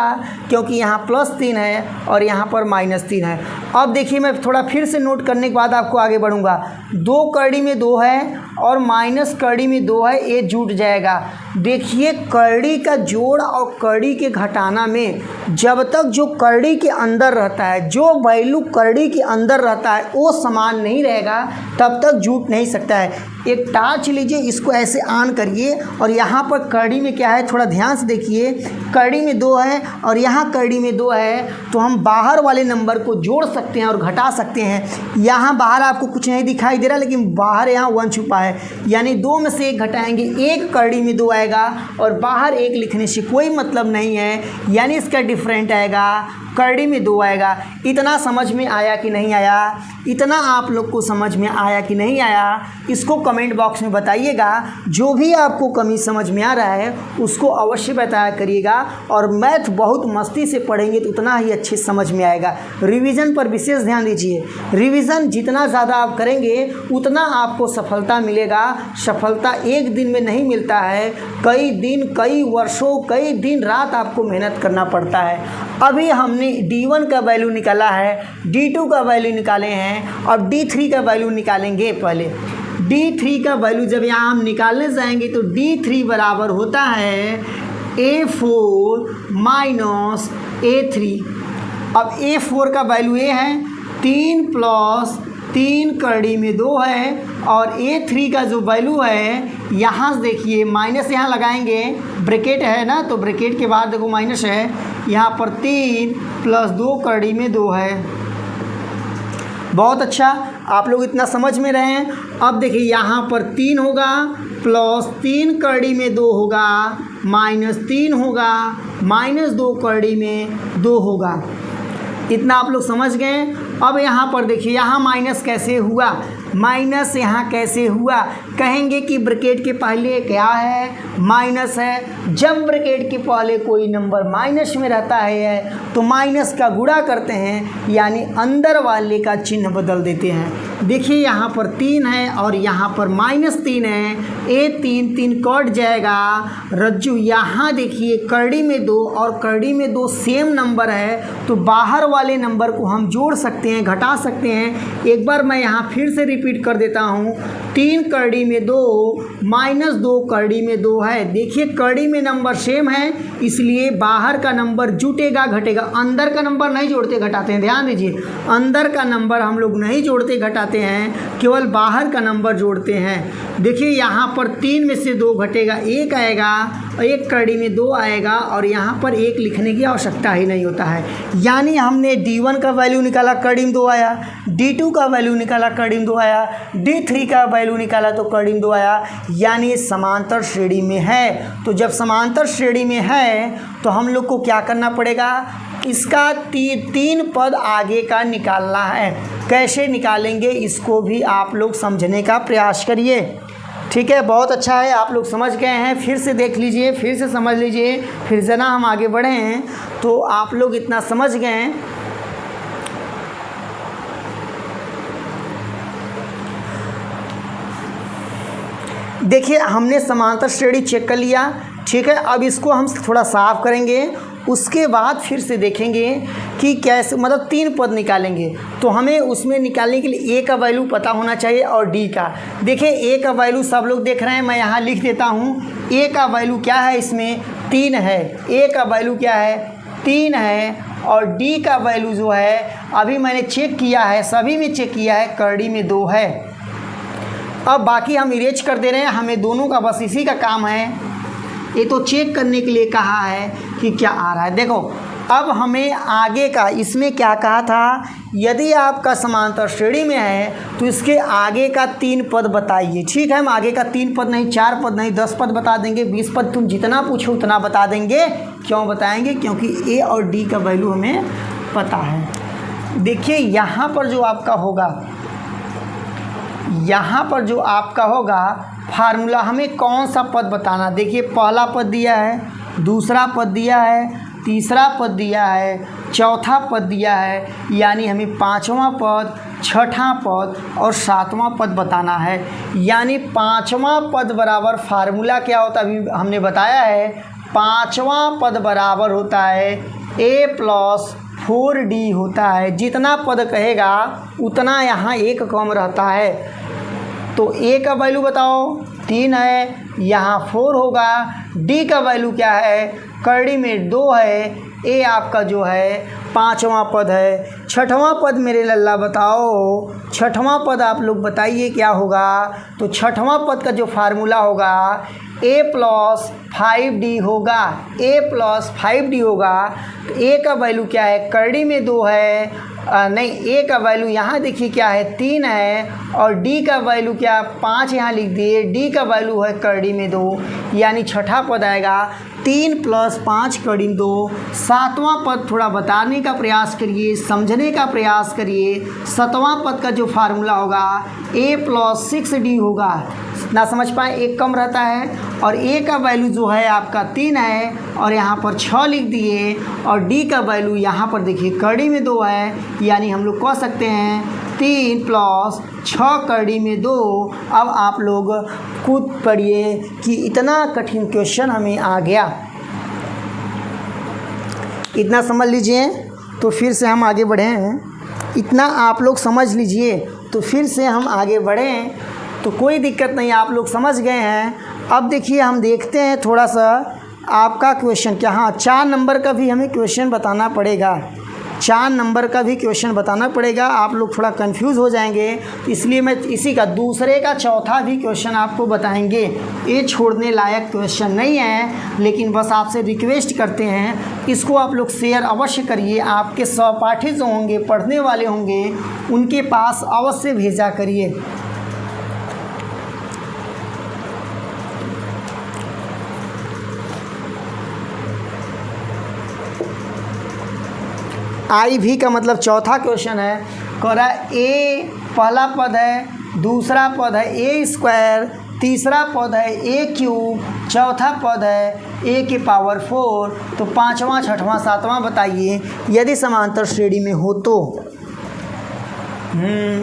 A: क्योंकि यहाँ +3 है और यहाँ पर -3 है। अब देखिए मैं थोड़ा फिर से नोट करने के बाद आपको आगे बढ़ूँगा। 2 करड़ी में 2 है और माइनस करड़ी में 2 है, ये जुट जाएगा। देखिए करड़ी का जोड़ और करड़ी के घटाना में जब तक जो करड़ी के अंदर रहता है, जो वैल्यू करड़ी के अंदर रहता है वो समान नहीं रहेगा, तब तक जुट नहीं सकता है। एक टार्च लीजिए, इसको ऐसे ऑन करिए, और यहाँ पर करड़ी में क्या है थोड़ा ध्यान से देखिए। करड़ी में 2 है और यहाँ करड़ी में 2 है, तो हम बाहर वाले नंबर को जोड़ सकते हैं और घटा सकते हैं। यहाँ बाहर आपको कुछ नहीं दिखाई दे रहा, लेकिन बाहर यहाँ 1 छुपा है, यानी 2 में से 1 घटाएंगे, 1 करड़ी में 2 आएगा, और बाहर 1 लिखने से कोई मतलब नहीं है, यानी इसका डिफरेंट आएगा। करड़ी में 2 आएगा। इतना समझ में आया कि नहीं आया? इतना आप लोग को समझ में आया कि नहीं आया? इसको कमेंट बॉक्स में बताइएगा। जो भी आपको कमी समझ में आ रहा है उसको अवश्य बताया करिएगा। और मैथ बहुत मस्ती से पढ़ेंगे तो उतना ही अच्छे समझ में आएगा। रिवीजन पर विशेष ध्यान दीजिए। रिवीजन जितना ज़्यादा आप करेंगे उतना आपको सफलता मिलेगा। सफलता एक दिन में नहीं मिलता है, कई दिन, कई वर्षों, कई दिन रात आपको मेहनत करना पड़ता है। अभी हमने D1 का वैल्यू निकाला है, D2 का वैल्यू निकाले हैं, अब D3 का वैल्यू निकालेंगे। पहले D3 का वैल्यू जब यहाँ हम निकालने जाएंगे तो D3 बराबर होता है A4 माइनस A3। अब A4 का वैल्यू ये है 3 प्लस 3 करड़ी में 2 है, और A3 का जो वैल्यू है यहाँ से देखिए माइनस यहाँ लगाएंगे, ब्रैकेट है ना, तो ब्रैकेट के बाद देखो माइनस है, यहाँ पर 3 प्लस 2 करड़ी में 2 है। बहुत अच्छा, आप लोग इतना समझ में रहे हैं। अब देखिए यहाँ पर 3 होगा, प्लस 3 करड़ी में 2 होगा, माइनस 3 होगा, माइनस 2 करड़ी में 2 होगा। इतना आप लोग समझ गए। अब यहाँ पर देखिए यहाँ माइनस कैसे हुआ, माइनस यहाँ कैसे हुआ? कहेंगे कि ब्रैकेट के पहले क्या है? माइनस है। जब ब्रैकेट के पहले कोई नंबर माइनस में रहता है तो माइनस का गुणा करते हैं, यानी अंदर वाले का चिन्ह बदल देते हैं। देखिए यहाँ पर 3 है और यहाँ पर -3 है, A3 3 कट जाएगा, रज्जू यहाँ देखिए करड़ी में 2 और करड़ी में 2 सेम नंबर है, तो बाहर वाले नंबर को हम जोड़ सकते हैं, घटा सकते हैं। एक बार मैं यहाँ फिर से रिपीट कर देता हूँ, 3 करड़ी में 2 माइनस 2 करड़ी में 2 है। देखिए करड़ी में नंबर सेम है, इसलिए बाहर का नंबर जुटेगा घटेगा, अंदर का नंबर नहीं जोड़ते घटाते हैं। ध्यान दीजिए, अंदर का नंबर हम लोग नहीं जोड़ते घटाते हैं, केवल बाहर का नंबर जोड़ते हैं। देखिए यहाँ पर 3 में से 2 घटेगा, 1 आएगा, और 1 करड़ी में 2 आएगा, और यहाँ पर 1 लिखने की आवश्यकता ही नहीं होता है। यानी हमने D1 का वैल्यू निकाला, करड़ी में 2 आया, D2 का वैल्यू निकाला, करड़ी में 2 आया, D3 का वैल्यू निकाला तो करड़ी में 2 आया। यानी समांतर श्रेणी में है। तो जब समांतर श्रेणी में है तो हम लोग को क्या करना पड़ेगा? इसका 3 पद आगे का निकालना है। कैसे निकालेंगे इसको भी आप लोग समझने का प्रयास करिए। ठीक है, बहुत अच्छा है, आप लोग समझ गए हैं। फिर से देख लीजिए, फिर से समझ लीजिए, फिर जना हम आगे बढ़े हैं तो आप लोग इतना समझ गए हैं। देखिए हमने समांतर श्रेणी चेक कर लिया, ठीक है। अब इसको हम थोड़ा साफ करेंगे, उसके बाद फिर से देखेंगे कि कैसे, मतलब 3 पद निकालेंगे तो हमें उसमें निकालने के लिए A का वैल्यू पता होना चाहिए और D का। देखिए A का वैल्यू सब लोग देख रहे हैं, मैं यहाँ लिख देता हूँ। A का वैल्यू क्या है? इसमें 3 है। A का वैल्यू क्या है? 3 है। और D का वैल्यू जो है अभी मैंने चेक किया है, सभी में चेक किया है, करड़ी में 2 है। अब बाकी हम इरेज कर दे रहे हैं, हमें दोनों का बस इसी का काम है। ये तो चेक करने के लिए कहा है कि क्या आ रहा है। देखो अब हमें आगे का, इसमें क्या कहा था? यदि आपका समांतर श्रेणी में है तो इसके आगे का 3 पद बताइए। ठीक है, हम आगे का 3 पद नहीं, 4 पद नहीं, 10 पद बता देंगे, 20 पद, तुम जितना पूछो उतना बता देंगे। क्यों बताएंगे? क्योंकि A और D का वैल्यू हमें पता है। देखिए यहाँ पर जो आपका होगा, यहाँ पर जो आपका होगा फार्मूला, हमें कौन सा पद बताना। देखिए पहला पद दिया है, दूसरा पद दिया है, तीसरा पद दिया है, चौथा पद दिया है, यानी हमें 5वां पद, 6ठा पद और 7वां पद बताना है। यानी 5वां पद बराबर फार्मूला क्या होता है अभी हमने बताया है। 5वां पद बराबर होता है A + 4D होता है। जितना पद कहेगा उतना यहाँ 1 कम रहता है। तो A का वैल्यू बताओ, 3 है, यहाँ 4 होगा। D का वैल्यू क्या है? करड़ी में 2 है। A आपका जो है 5वां पद है। 6ठवां पद मेरे लल्ला बताओ, 6ठवां पद आप लोग बताइए क्या होगा। तो 6ठवां पद का जो फार्मूला होगा A + 5D होगा। A + 5D होगा। तो A का वैल्यू क्या है? करड़ी में 2 है नहीं, ए का वैल्यू यहाँ देखिए क्या है 3 है, और डी का वैल्यू क्या 5 यहाँ लिख दिए। डी का वैल्यू है कड़ी में 2, यानी छठा पद आएगा 3 + 5 कड़ी में 2। सातवां पद थोड़ा बताने का प्रयास करिए, समझने का प्रयास करिए। सातवां पद का जो फार्मूला होगा a + 6d होगा। ना समझ पाए, एक कम रहता है, और a का वैल्यू जो है आपका 3 है, और यहाँ पर 6 लिख दिए, और d का वैल्यू यहाँ पर देखिए कड़ी में 2 है, यानी हम लोग कह सकते हैं 3 + 6 कड़ी में 2। अब आप लोग खुद पढ़िए कि इतना कठिन क्वेश्चन हमें आ गया, इतना समझ लीजिए तो फिर से हम आगे बढ़ें। इतना आप लोग समझ लीजिए तो फिर से हम आगे बढ़ें, तो कोई दिक्कत नहीं, आप लोग समझ गए हैं। अब देखिए हम देखते हैं थोड़ा सा आपका क्वेश्चन क्या। हाँ, 4 नंबर का भी हमें क्वेश्चन बताना पड़ेगा, 4 नंबर का भी क्वेश्चन बताना पड़ेगा। आप लोग थोड़ा कंफ्यूज हो जाएंगे, इसलिए मैं इसी का दूसरे का चौथा भी क्वेश्चन आपको बताएंगे। ये छोड़ने लायक क्वेश्चन नहीं है, लेकिन बस आपसे रिक्वेस्ट करते हैं इसको आप लोग शेयर अवश्य करिए। आपके सहपाठी जो होंगे, पढ़ने वाले होंगे, उनके पास अवश्य भेजा करिए। IV का मतलब चौथा क्वेश्चन है। कह रहा है a पहला पद है, दूसरा पद है a², तीसरा पद है a³, चौथा पद है a⁴। तो पाँचवा, छठवां, सातवां बताइए यदि समांतर श्रेणी में हो तो।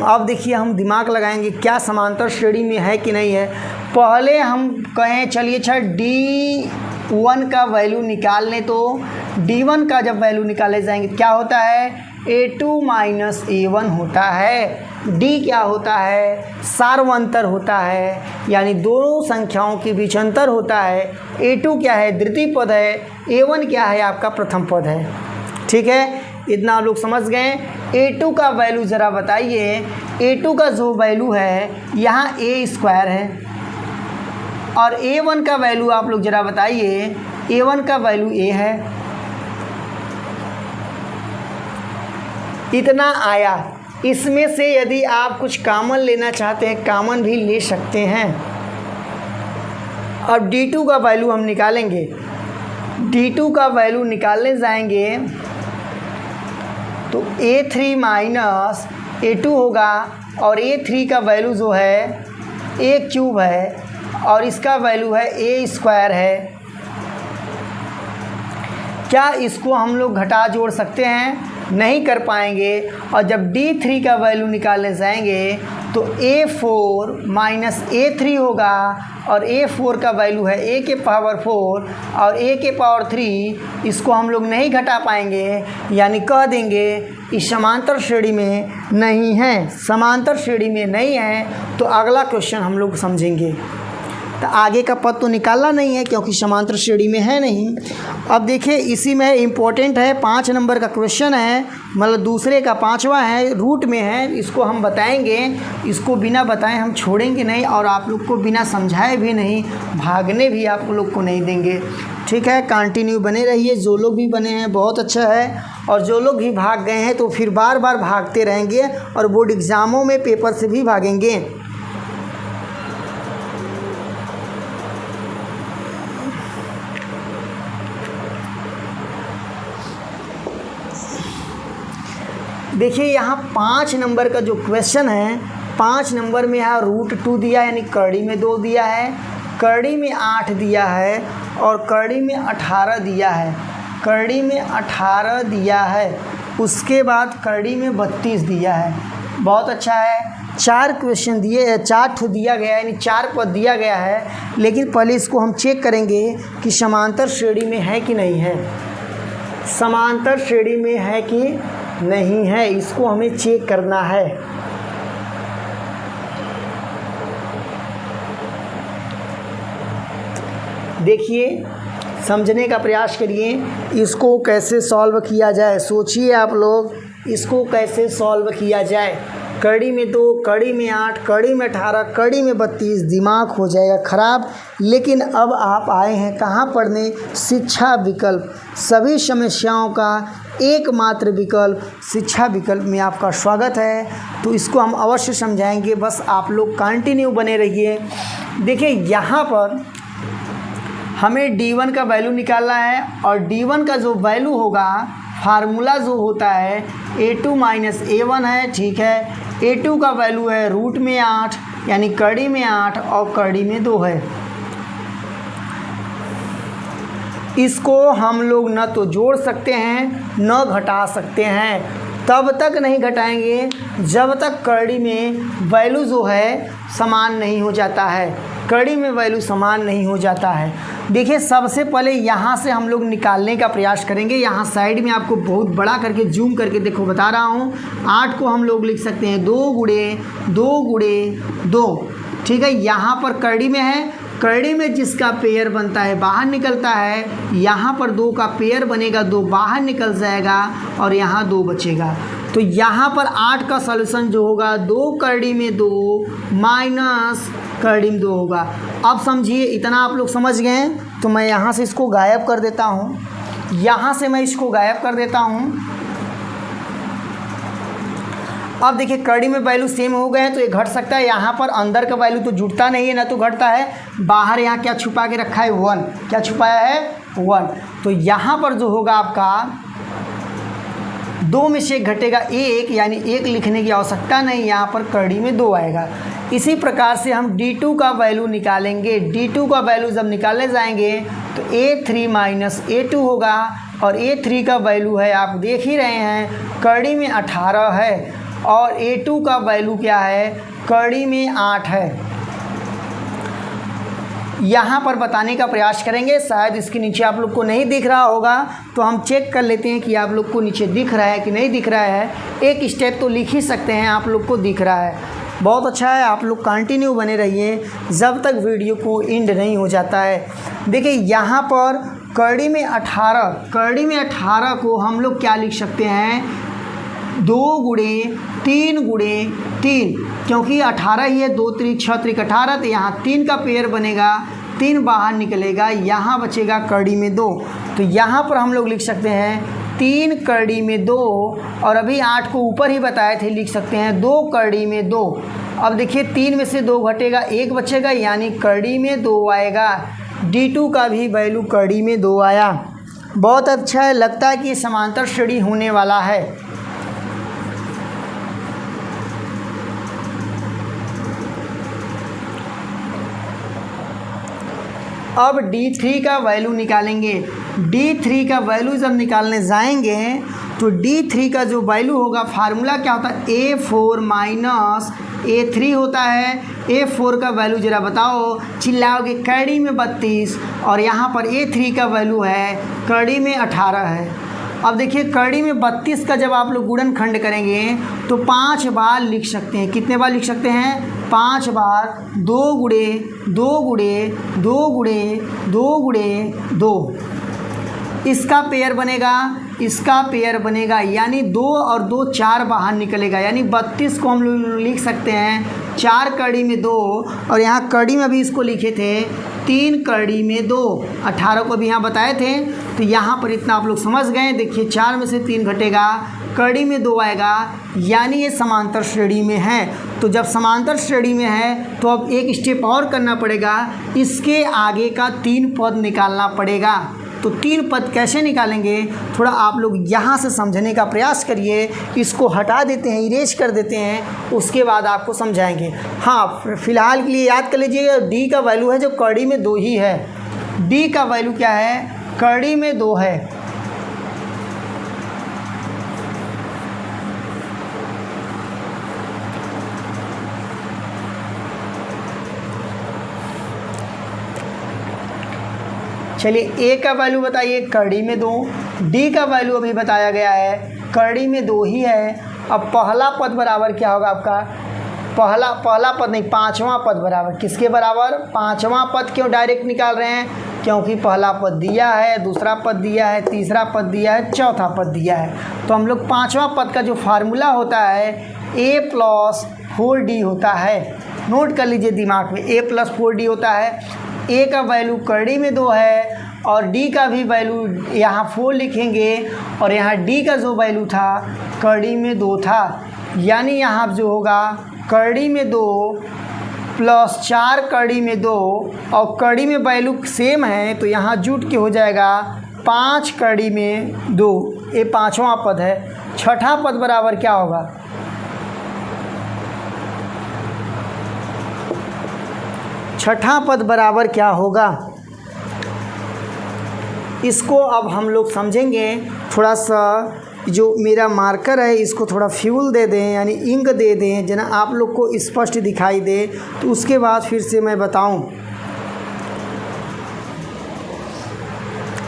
A: अब देखिए हम दिमाग लगाएंगे क्या समांतर श्रेणी में है कि नहीं है। पहले हम कहें, चलिए अच्छा D1 का वैल्यू निकाल लें, तो D1 का जब वैल्यू निकाले जाएंगे क्या होता है, A2 - A1 होता है। D क्या होता है, सार्वंतर होता है, यानी दोनों संख्याओं के बीच अंतर होता है। A2 क्या है, द्वितीय पद है, A1 क्या है, आपका प्रथम पद है। ठीक है, इतना आप लोग समझ गए। A2 का वैल्यू ज़रा बताइए। A2 का जो वैल्यू है यहाँ A² है, और A1 का वैल्यू आप लोग ज़रा बताइए। A1 का वैल्यू A है। इतना आया। इसमें से यदि आप कुछ कॉमन लेना चाहते हैं, कॉमन भी ले सकते हैं। अब D2 का वैल्यू हम निकालेंगे। D2 का वैल्यू निकालने जाएंगे तो A3 - A2 होगा, और A3 का वैल्यू जो है A³ है, और इसका वैल्यू है A² है। क्या इसको हम लोग घटा जोड़ सकते हैं? नहीं कर पाएंगे। और जब D3 का वैल्यू निकालने जाएंगे तो A4 - A3 होगा, और A4 का वैल्यू है A⁴, और A⁴ इसको हम लोग नहीं घटा पाएंगे, यानी कह देंगे इस समांतर श्रेणी में नहीं है। समांतर श्रेणी में नहीं है तो अगला क्वेश्चन हम लोग समझेंगे। तो आगे का पद तो निकालना नहीं है क्योंकि समांतर श्रेणी में है नहीं। अब देखिए इसी में इम्पोर्टेंट है, 5 नंबर का क्वेश्चन है, मतलब दूसरे का 5वां है, रूट में है। इसको हम बताएंगे, इसको बिना बताएं हम छोड़ेंगे नहीं, और आप लोग को बिना समझाए भी नहीं, भागने भी आप लोग को नहीं देंगे। ठीक है, कंटिन्यू बने रहिए। जो लोग भी बने हैं बहुत अच्छा है, और जो लोग भी भाग गए हैं तो फिर बार बार भागते रहेंगे, और बोर्ड एग्ज़ामों में पेपर से भी भागेंगे। देखिए यहाँ 5 नंबर का जो क्वेश्चन है, 5 नंबर में यहाँ √2 दिया है, यानी कड़ी में 2 दिया है, कड़ी में 8 दिया है, और कड़ी में 18 दिया है। कड़ी में 18 दिया है, उसके बाद कड़ी में 32 दिया है। बहुत अच्छा है। 4 क्वेश्चन दिए, 4 दिया गया है, यानी 4 पद दिया गया है। लेकिन पहले इसको हम चेक करेंगे कि समांतर श्रेणी में है कि नहीं है। समांतर श्रेणी में है कि नहीं है, इसको हमें चेक करना है। देखिए, समझने का प्रयास करिए, इसको कैसे सॉल्व किया जाए। सोचिए आप लोग, इसको कैसे सॉल्व किया जाए। कड़ी में 2, कड़ी में 8, कड़ी में 18, कड़ी में 32, दिमाग हो जाएगा खराब। लेकिन अब आप आए हैं कहाँ पढ़ने, शिक्षा विकल्प। सभी समस्याओं का एकमात्र विकल्प शिक्षा विकल्प में आपका स्वागत है। तो इसको हम अवश्य समझाएंगे, बस आप लोग कंटिन्यू बने रहिए। देखिए यहाँ पर हमें D1 का वैल्यू निकालना है और D1 का जो वैल्यू होगा, फार्मूला जो होता है A2 माइनस A1 है, ठीक है। A2 का वैल्यू है रूट में 8 यानी कड़ी में 8 और कड़ी में 2 है। इसको हम लोग न तो जोड़ सकते हैं न घटा सकते हैं। तब तक नहीं घटाएंगे जब तक कड़ी में वैल्यू जो है समान नहीं हो जाता है, कड़ी में वैल्यू समान नहीं हो जाता है। देखिए सबसे पहले यहाँ से हम लोग निकालने का प्रयास करेंगे। यहाँ साइड में आपको बहुत बड़ा करके जूम करके देखो बता रहा हूँ। 8 को हम लोग लिख सकते हैं 2 गुणे 2 गुणे 2, ठीक है। यहाँ पर कड़ी में है, कड़ी में जिसका पेयर बनता है बाहर निकलता है, यहाँ पर 2 का पेयर बनेगा, 2 बाहर निकल जाएगा और यहाँ 2 बचेगा। तो यहाँ पर 8 का सॉल्यूशन जो होगा 2 कड़ी में 2 माइनस कड़ी में 2 होगा। अब समझिए, इतना आप लोग समझ गए। तो मैं यहाँ से इसको गायब कर देता हूँ, यहाँ से मैं इसको गायब कर देता हूँ। अब देखिए कड़ी में वैल्यू सेम हो गए हैं तो ये घट सकता है। यहाँ पर अंदर का वैल्यू तो जुड़ता नहीं है, ना तो घटता है। बाहर यहाँ क्या छुपा के रखा है 1, क्या छुपाया है 1। तो यहाँ पर जो होगा आपका 2 में से घटेगा 1, यानी 1 लिखने की आवश्यकता नहीं, यहाँ पर कड़ी में 2 आएगा। इसी प्रकार से हम D2 का वैल्यू निकालेंगे। D2 का वैल्यू जब निकालने जाएंगे तो A3 माइनस A2 होगा और A3 का वैल्यू है, आप देख ही रहे हैं, कड़ी में 18 है और A2 का वैल्यू क्या है, कड़ी में 8 है। यहाँ पर बताने का प्रयास करेंगे, शायद इसके नीचे आप लोग को नहीं दिख रहा होगा, तो हम चेक कर लेते हैं कि आप लोग को नीचे दिख रहा है कि नहीं दिख रहा है। एक स्टेप तो लिख ही सकते हैं, आप लोग को दिख रहा है, बहुत अच्छा है। आप लोग कंटिन्यू बने रहिए जब तक वीडियो को एंड नहीं हो जाता है। देखिए यहाँ पर कड़ी में 18, कड़ी में 18 को हम लोग क्या लिख सकते हैं, 2 गुणे 3 गुणे 3, क्योंकि 18 ही है, 2 3 6 3 18, तो यहाँ 3 का पेयर बनेगा, 3 बाहर निकलेगा, यहाँ बचेगा कड़ी में 2। तो यहाँ पर हम लोग लिख सकते हैं 3 कड़ी में 2, और अभी 8 को ऊपर ही बताए थे, लिख सकते हैं 2 कड़ी में 2। अब देखिए 3 में से 2 घटेगा, 1 बचेगा, यानी कड़ी में 2 आएगा। D2 का भी वैल्यू कड़ी में 2 आया। बहुत अच्छा है, लगता है कि समांतर श्रेणी होने वाला है। अब D3 का वैल्यू निकालेंगे। D3 का वैल्यू जब निकालने जाएंगे तो D3 का जो वैल्यू होगा, फार्मूला क्या होता है, A4 माइनस A3 होता है। A4 का वैल्यू जरा बताओ, चिल्लाओगे, कड़ी में 32 और यहाँ पर A3 का वैल्यू है कड़ी में 18 है। अब देखिए कड़ी में 32 का जब आप लोग गुणनखंड करेंगे तो 5 बार लिख सकते हैं। कितने बार लिख सकते हैं, 5 बार। 2 गुणे 2 गुणे 2 गुणे 2 गुणे 2, इसका पेयर बनेगा, इसका पेयर बनेगा, यानी 2 और 2 4 बाहर निकलेगा, यानी 32 को हम लोग लिख सकते हैं 4 कड़ी में 2, और यहाँ कड़ी में भी इसको लिखे थे 3 कड़ी में 2, 18 को भी यहाँ बताए थे। तो यहाँ पर इतना आप लोग समझ गए। देखिए 4 में से 3 घटेगा, कड़ी में 2 आएगा, यानी ये समांतर श्रेणी में है। तो जब समांतर श्रेणी में है तो अब एक स्टेप और करना पड़ेगा, इसके आगे का 3 पद निकालना पड़ेगा। तो 3 पद कैसे निकालेंगे, थोड़ा आप लोग यहाँ से समझने का प्रयास करिए। इसको हटा देते हैं, इरेज कर देते हैं, उसके बाद आपको समझाएंगे। हाँ, फिलहाल के लिए याद कर लीजिए, D का वैल्यू है जो कड़ी में 2 ही है। D का वैल्यू क्या है, कड़ी में 2 है। चलिए A का वैल्यू बताइए, कड़ी में 2। D का वैल्यू अभी बताया गया है, कड़ी में 2 ही है। अब पहला पद बराबर क्या होगा आपका, पहला पद नहीं, 5वां पद बराबर किसके बराबर, 5वां पद। क्यों डायरेक्ट निकाल रहे हैं, क्योंकि पहला पद दिया है, दूसरा पद दिया है, तीसरा पद दिया है, चौथा पद दिया है। तो हम लोग 5वां पद का जो फार्मूला होता है A + 4D होता है। नोट कर लीजिए दिमाग में, A + 4D होता है। A का वैल्यू कड़ी में 2 है और डी का भी वैल्यू यहाँ 4 लिखेंगे और यहाँ डी का जो वैल्यू था कड़ी में 2 था, यानी यहाँ जो होगा कड़ी में 2 प्लस 4 कड़ी में 2 और कड़ी में वैल्यू सेम है तो यहाँ जुट के हो जाएगा 5 कड़ी में 2। ये पाँचवा पद है। छठा पद बराबर क्या होगा? छठा पद बराबर क्या होगा इसको अब हम लोग समझेंगे। थोड़ा सा जो मेरा मार्कर है इसको थोड़ा फ्यूल दे दें, यानी इंक दे दें, जना आप लोग को स्पष्ट दिखाई दे, तो उसके बाद फिर से मैं बताऊं।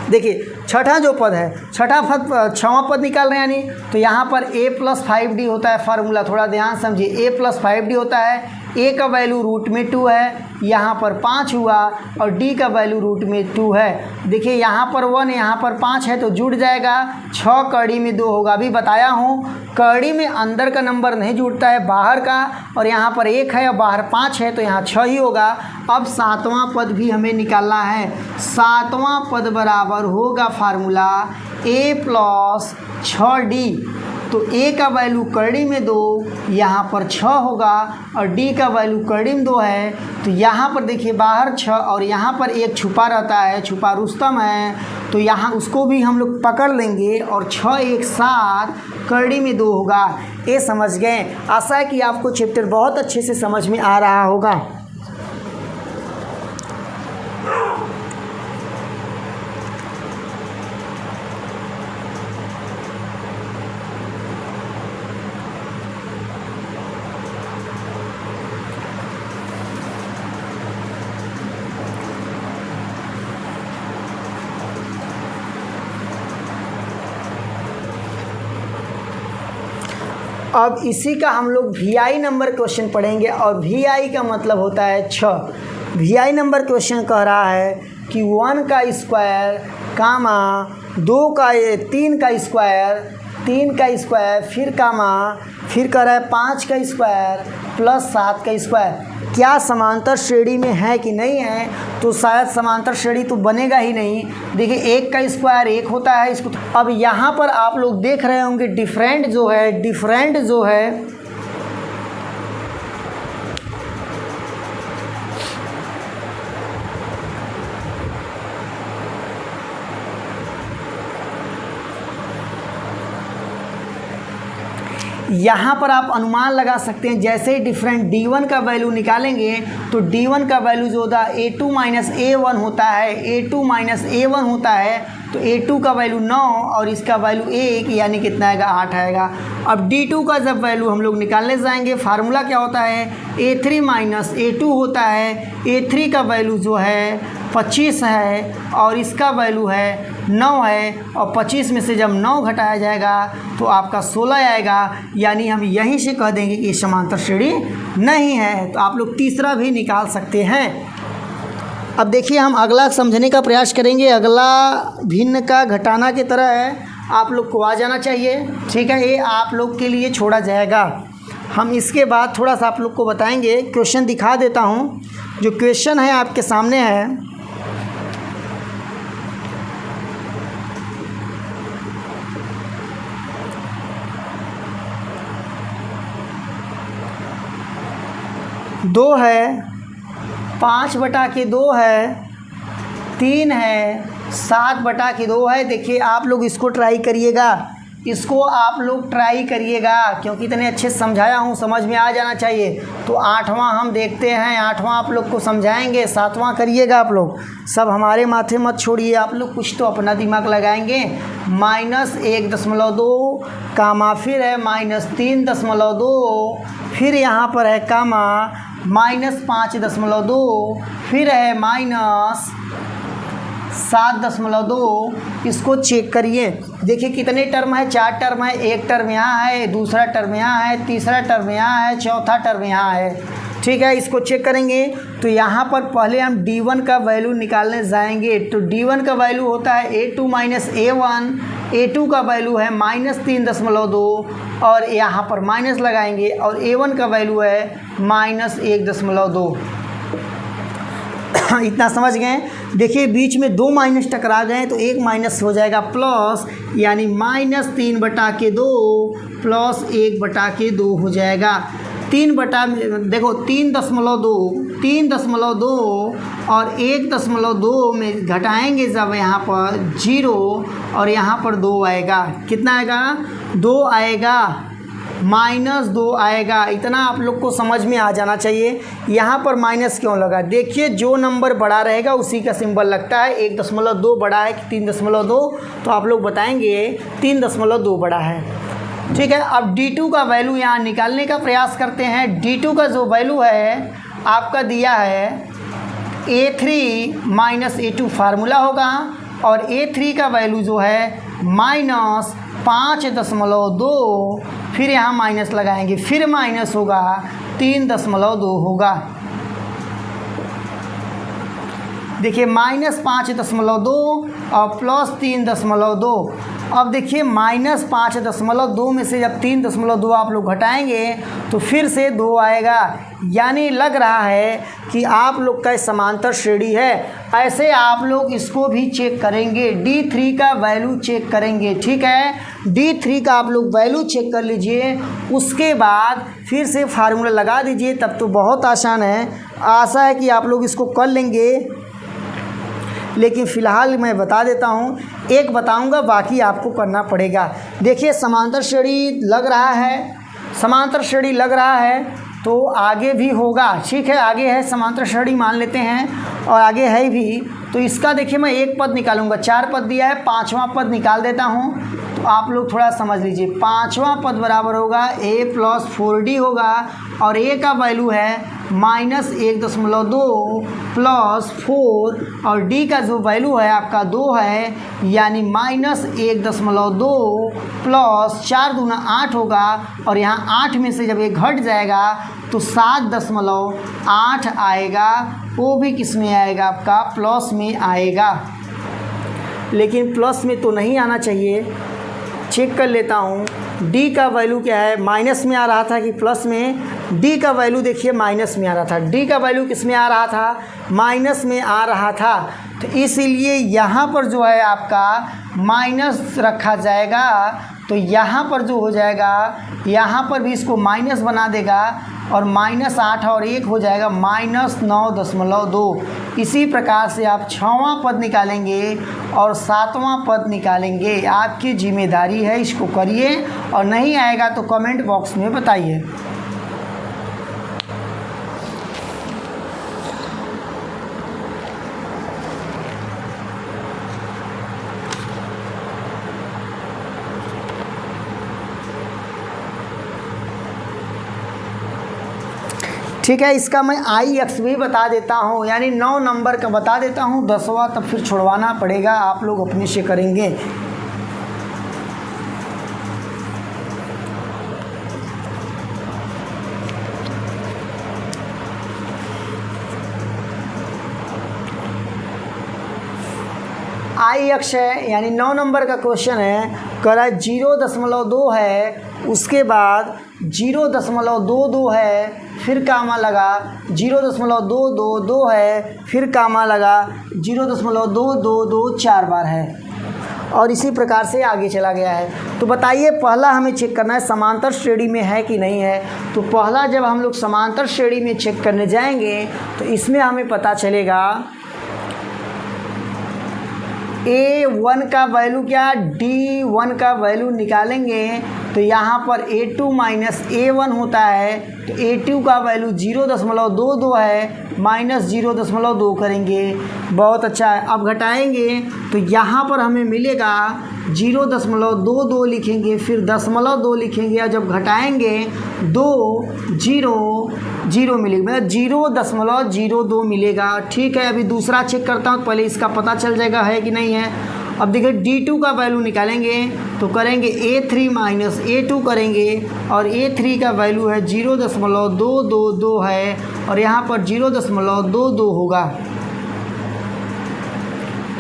A: देखिए छठा जो पद है, छठवां पद निकाल रहे हैं यानी, तो यहाँ पर a + 5d होता है फार्मूला, थोड़ा ध्यान समझिए। a + 5d होता है, a का वैल्यू रूट में 2 है, यहाँ पर 5 हुआ और d का वैल्यू रूट में 2 है। देखिए यहाँ पर 1 यहाँ पर 5 है तो जुड़ जाएगा, 6 कड़ी में 2 होगा। अभी बताया हूँ कड़ी में अंदर का नंबर नहीं जुड़ता है, बाहर का, और यहाँ पर 1 है और बाहर 5 है तो यहाँ 6 ही होगा। अब सातवां पद भी हमें निकालना है। सातवां पद बराबर होगा फार्मूला a + 6d, तो a का वैल्यू कड़ी में 2, यहाँ पर 6 होगा और d का वैल्यू कड़ी में 2 है, तो यहाँ पर देखिए बाहर 6 और यहाँ पर 1 छुपा रहता है, छुपा रुस्तम है, तो यहाँ उसको भी हम लोग पकड़ लेंगे और 6 एक साथ कड़ी में 2 होगा। ये समझ गए? आशा है कि आपको चैप्टर बहुत अच्छे से समझ में आ रहा होगा। अब इसी का हम लोग VI नंबर क्वेश्चन पढ़ेंगे और VI का मतलब होता है 6। VI नंबर क्वेश्चन कह रहा है कि 1 का स्क्वायर कामा 3 का स्क्वायर फिर कामा फिर कह रहा है 5 का स्क्वायर प्लस 7 का स्क्वायर क्या समांतर श्रेणी में है कि नहीं है? तो शायद समांतर श्रेणी तो बनेगा ही नहीं। देखिए 1 का स्क्वायर 1 होता है इसको। अब यहाँ पर आप लोग देख रहे होंगे डिफरेंट जो है यहाँ पर आप अनुमान लगा सकते हैं। जैसे ही डिफरेंट d1 का वैल्यू निकालेंगे तो d1 का वैल्यू जो होता है a2 - a1 होता है, तो a2 का वैल्यू 9 और इसका वैल्यू 1, यानी कितना आएगा? 8 आएगा। अब d2 का जब वैल्यू हम लोग निकालने जाएंगे, फार्मूला क्या होता है? a3 - a2 होता है। a3 का वैल्यू जो है 25 है और इसका वैल्यू है 9 है, और 25 में से जब 9 घटाया जाएगा तो आपका 16 आएगा, यानी हम यहीं से कह देंगे कि समांतर श्रेणी नहीं है। तो आप लोग तीसरा भी निकाल सकते हैं। अब देखिए हम अगला समझने का प्रयास करेंगे। अगला भिन्न का घटाना की तरह है, आप लोग को आ जाना चाहिए, ठीक है? ये आप लोग के लिए छोड़ा जाएगा। हम इसके बाद थोड़ा सा आप लोग को बताएंगे। क्वेश्चन दिखा देता हूँ। जो क्वेश्चन है आपके सामने है, दो है, 5/2 है, 3 है, 7/2 है। देखिए आप लोग इसको ट्राई करिएगा, क्योंकि इतने अच्छे समझाया हूँ, समझ में आ जाना चाहिए। तो 8वां हम देखते हैं, 8वां आप लोग को समझाएंगे, 7वां करिएगा। आप लोग सब हमारे माथे मत छोड़िए, आप लोग कुछ तो अपना दिमाग लगाएंगे। -1.2 कामा फिर है -3.2, फिर यहाँ पर है कामा -5.2, फिर है -7.2। इसको चेक करिए, देखिए कितने टर्म है? 4 टर्म है। एक टर्म यहाँ है, दूसरा टर्म यहाँ है, तीसरा टर्म यहाँ है, चौथा टर्म यहाँ है, ठीक है? इसको चेक करेंगे तो यहाँ पर पहले हम d1 का वैल्यू निकालने जाएंगे। तो d1 का वैल्यू होता है a2 - a1, a2 का वैल्यू है -3.2 और यहाँ पर माइनस लगाएंगे, और a1 का वैल्यू है -1.2। इतना समझ गए। देखिए बीच में दो माइनस टकरा गए तो एक माइनस हो जाएगा प्लस, यानी -3/2 प्लस 1/2 हो जाएगा। 3.2 और 1.2 में घटाएंगे जब यहाँ पर 0 और यहाँ पर 2 आएगा, कितना आएगा 2 आएगा, -2 आएगा। इतना आप लोग को समझ में आ जाना चाहिए। यहाँ पर माइनस क्यों लगा, देखिए जो नंबर बड़ा रहेगा उसी का सिंबल लगता है। 1.2 बड़ा है कि 3.2, तो आप लोग बताएंगे 3.2 बड़ा है। ठीक है, अब D2 का वैल्यू यहाँ निकालने का प्रयास करते हैं। D2 का जो वैल्यू है आपका दिया है A3 - A2 फार्मूला होगा, और A3 का वैल्यू जो है -5.2, फिर यहाँ माइनस लगाएंगे, फिर माइनस होगा 3.2 होगा। देखिए -5.2 और +3.2। अब देखिए -5.2 में से जब 3.2 आप लोग घटाएंगे तो फिर से 2 आएगा, यानी लग रहा है कि आप लोग का समांतर श्रेणी है। ऐसे आप लोग इसको भी चेक करेंगे, D3 का वैल्यू चेक करेंगे। ठीक है, D3 का आप लोग वैल्यू चेक कर लीजिए, उसके बाद फिर से फार्मूला लगा दीजिए, तब तो बहुत आसान है। आशा है कि आप लोग इसको कर लेंगे, लेकिन फ़िलहाल मैं बता देता हूँ, एक बताऊँगा, बाकी आपको करना पड़ेगा। देखिए समांतर श्रेणी लग रहा है, समांतर श्रेणी लग रहा है तो आगे भी होगा। ठीक है, आगे है समांतर श्रेणी मान लेते हैं, और आगे है भी, तो इसका देखिए मैं एक पद निकालूंगा। 4 पद दिया है, 5वां पद निकाल देता हूँ, तो आप लोग थोड़ा समझ लीजिए। 5वां पद बराबर होगा A + 4D होगा, और A का वैल्यू है -1.2 + 4, और D का जो वैल्यू है आपका 2 है, यानी -1.2 + 4 दूना 8 होगा, और यहाँ 8 में से जब ये घट जाएगा तो 7.8 आएगा। वो भी किस में आएगा, आपका प्लस में आएगा, लेकिन प्लस में तो नहीं आना चाहिए। चेक कर लेता हूँ D का वैल्यू क्या है, माइनस में आ रहा था कि प्लस में। D का वैल्यू देखिए माइनस में आ रहा था। D का वैल्यू किस में आ रहा था, माइनस में आ रहा था, तो इसीलिए यहाँ पर जो है आपका माइनस रखा जाएगा। तो यहाँ पर जो हो जाएगा, यहाँ पर भी इसको माइनस बना देगा, और -8 और 1 हो जाएगा -9.2। इसी प्रकार से आप 6वां पद निकालेंगे और 7वां पद निकालेंगे। आपकी जिम्मेदारी है, इसको करिए, और नहीं आएगा तो कमेंट बॉक्स में बताइए। ठीक है, इसका मैं IX भी बता देता हूँ, यानी 9 नंबर का बता देता हूँ। 10वां तब फिर छुड़वाना पड़ेगा, आप लोग अपने से करेंगे। IX है, यानी 9 नंबर का क्वेश्चन है। कह रहा है 0.2 है, उसके बाद 0.22 है, फिर कामा लगा, 0.222 है, फिर कामा लगा, 0.222 4 बार है, और इसी प्रकार से आगे चला गया है। तो बताइए, पहला हमें चेक करना है समांतर श्रेणी में है कि नहीं है। तो पहला जब हम लोग समांतर श्रेणी में चेक करने जाएंगे तो इसमें हमें पता चलेगा A1 का वैल्यू क्या, D1 का वैल्यू निकालेंगे तो यहाँ पर A2 - A1 होता है, तो A2 का वैल्यू 0.22 है, -0.2 करेंगे। बहुत अच्छा है। अब घटाएंगे तो यहाँ पर हमें मिलेगा 0.22 लिखेंगे, फिर 0.2 लिखेंगे, और जब घटाएंगे 2 0 मिलेगा, मतलब 0.02 मिलेगा। ठीक है, अभी दूसरा चेक करता हूँ, पहले इसका पता चल जाएगा है कि नहीं है। अब देखिए D2 का वैल्यू निकालेंगे तो करेंगे A3 - A2 करेंगे, और A3 का वैल्यू है 0.222 है, और यहाँ पर 0.22 होगा।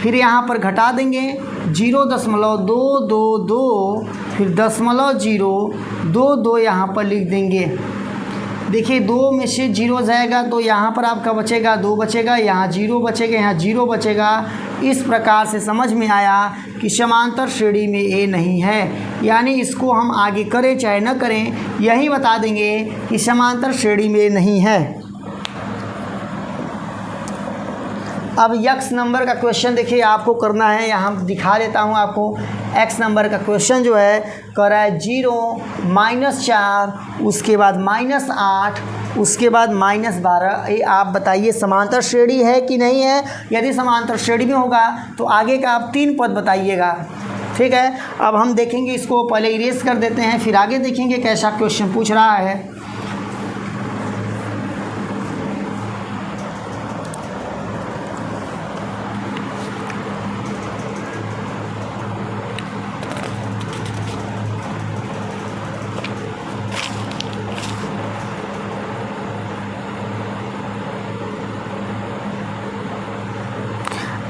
A: फिर यहाँ पर घटा देंगे 0.222, फिर 0.22 यहाँ पर लिख देंगे। देखिए 2 में से 0 जाएगा तो यहाँ पर आपका बचेगा 2 बचेगा, यहाँ 0 बचेगा, यहाँ 0 बचेगा। इस प्रकार से समझ में आया कि समांतर श्रेणी में ए नहीं है, यानी इसको हम आगे करें चाहे न करें यही बता देंगे कि समांतर श्रेणी में नहीं है। अब x नंबर का क्वेश्चन देखिए आपको करना है, यहाँ दिखा देता हूँ आपको। x नंबर का क्वेश्चन जो है कर रहा है 0, -4, उसके बाद -8, उसके बाद -12। ये आप बताइए समांतर श्रेणी है कि नहीं है। यदि समांतर श्रेणी में होगा तो आगे का आप 3 पद बताइएगा, ठीक है। अब हम देखेंगे, इसको पहले इरेज कर देते हैं, फिर आगे देखेंगे कैसा क्वेश्चन पूछ रहा है।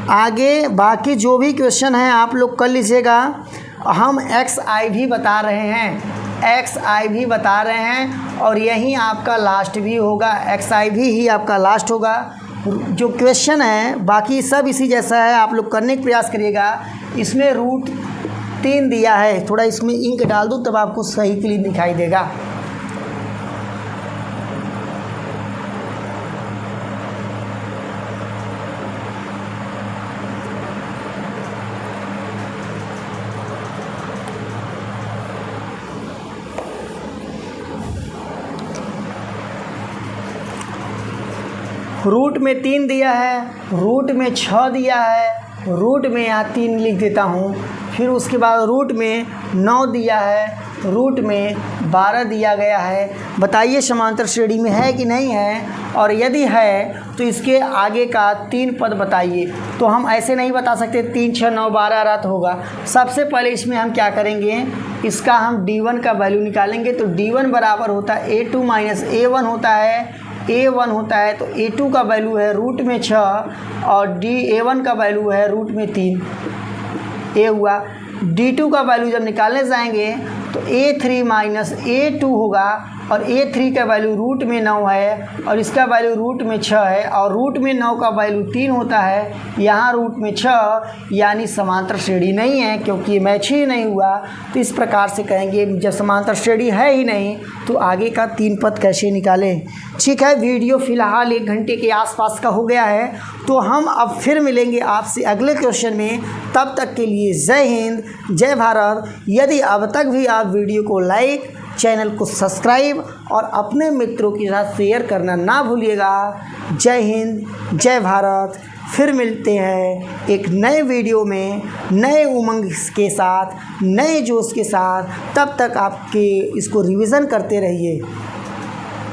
A: आगे बाकी जो भी क्वेश्चन हैं आप लोग कर लीजिएगा। हम XI भी बता रहे हैं, XI भी बता रहे हैं और यही आपका लास्ट भी होगा, XI भी ही आपका लास्ट होगा। जो क्वेश्चन है बाकी सब इसी जैसा है, आप लोग करने का प्रयास करिएगा। इसमें √3 दिया है, थोड़ा इसमें इंक डाल दूँ तब आपको सही क्लियर दिखाई देगा। रूट में 3 दिया है, रूट में 6 दिया है, रूट में यहाँ 3 लिख देता हूँ। फिर उसके बाद रूट में 9 दिया है, रूट में 12 दिया गया है। बताइए समांतर श्रेणी में है कि नहीं है, और यदि है तो इसके आगे का 3 पद बताइए। तो हम ऐसे नहीं बता सकते 3, 6, 9, 12 रत होगा। सबसे पहले इसमें हम क्या करेंगे, इसका हम D1 का वैल्यू निकालेंगे। तो D1 बराबर होता है A2 माइनस A1 होता है, A1 होता है। तो A2 का वैल्यू है रूट में 6 और A1 का वैल्यू है रूट में 3। ए हुआ। D2 का वैल्यू जब निकालने जाएंगे तो A3 माइनस A2 होगा, और A3 का वैल्यू रूट में 9 है और इसका वैल्यू रूट में 6 है, और रूट में 9 का वैल्यू 3 होता है, यहाँ रूट में 6, यानी समांतर श्रेणी नहीं है क्योंकि ये मैच ही नहीं हुआ। तो इस प्रकार से कहेंगे जब समांतर श्रेणी है ही नहीं तो आगे का 3 पद कैसे निकालें। ठीक है, वीडियो फ़िलहाल 1 घंटे के आसपास का हो गया है, तो हम अब फिर मिलेंगे आपसे अगले क्वेश्चन में। तब तक के लिए जय हिंद, जय भारत। यदि अब तक भी आप वीडियो को लाइक, चैनल को सब्सक्राइब और अपने मित्रों के साथ शेयर करना ना भूलिएगा। जय हिंद, जय भारत। फिर मिलते हैं एक नए वीडियो में, नए उमंग के साथ, नए जोश के साथ। तब तक आपके इसको रिवीजन करते रहिए।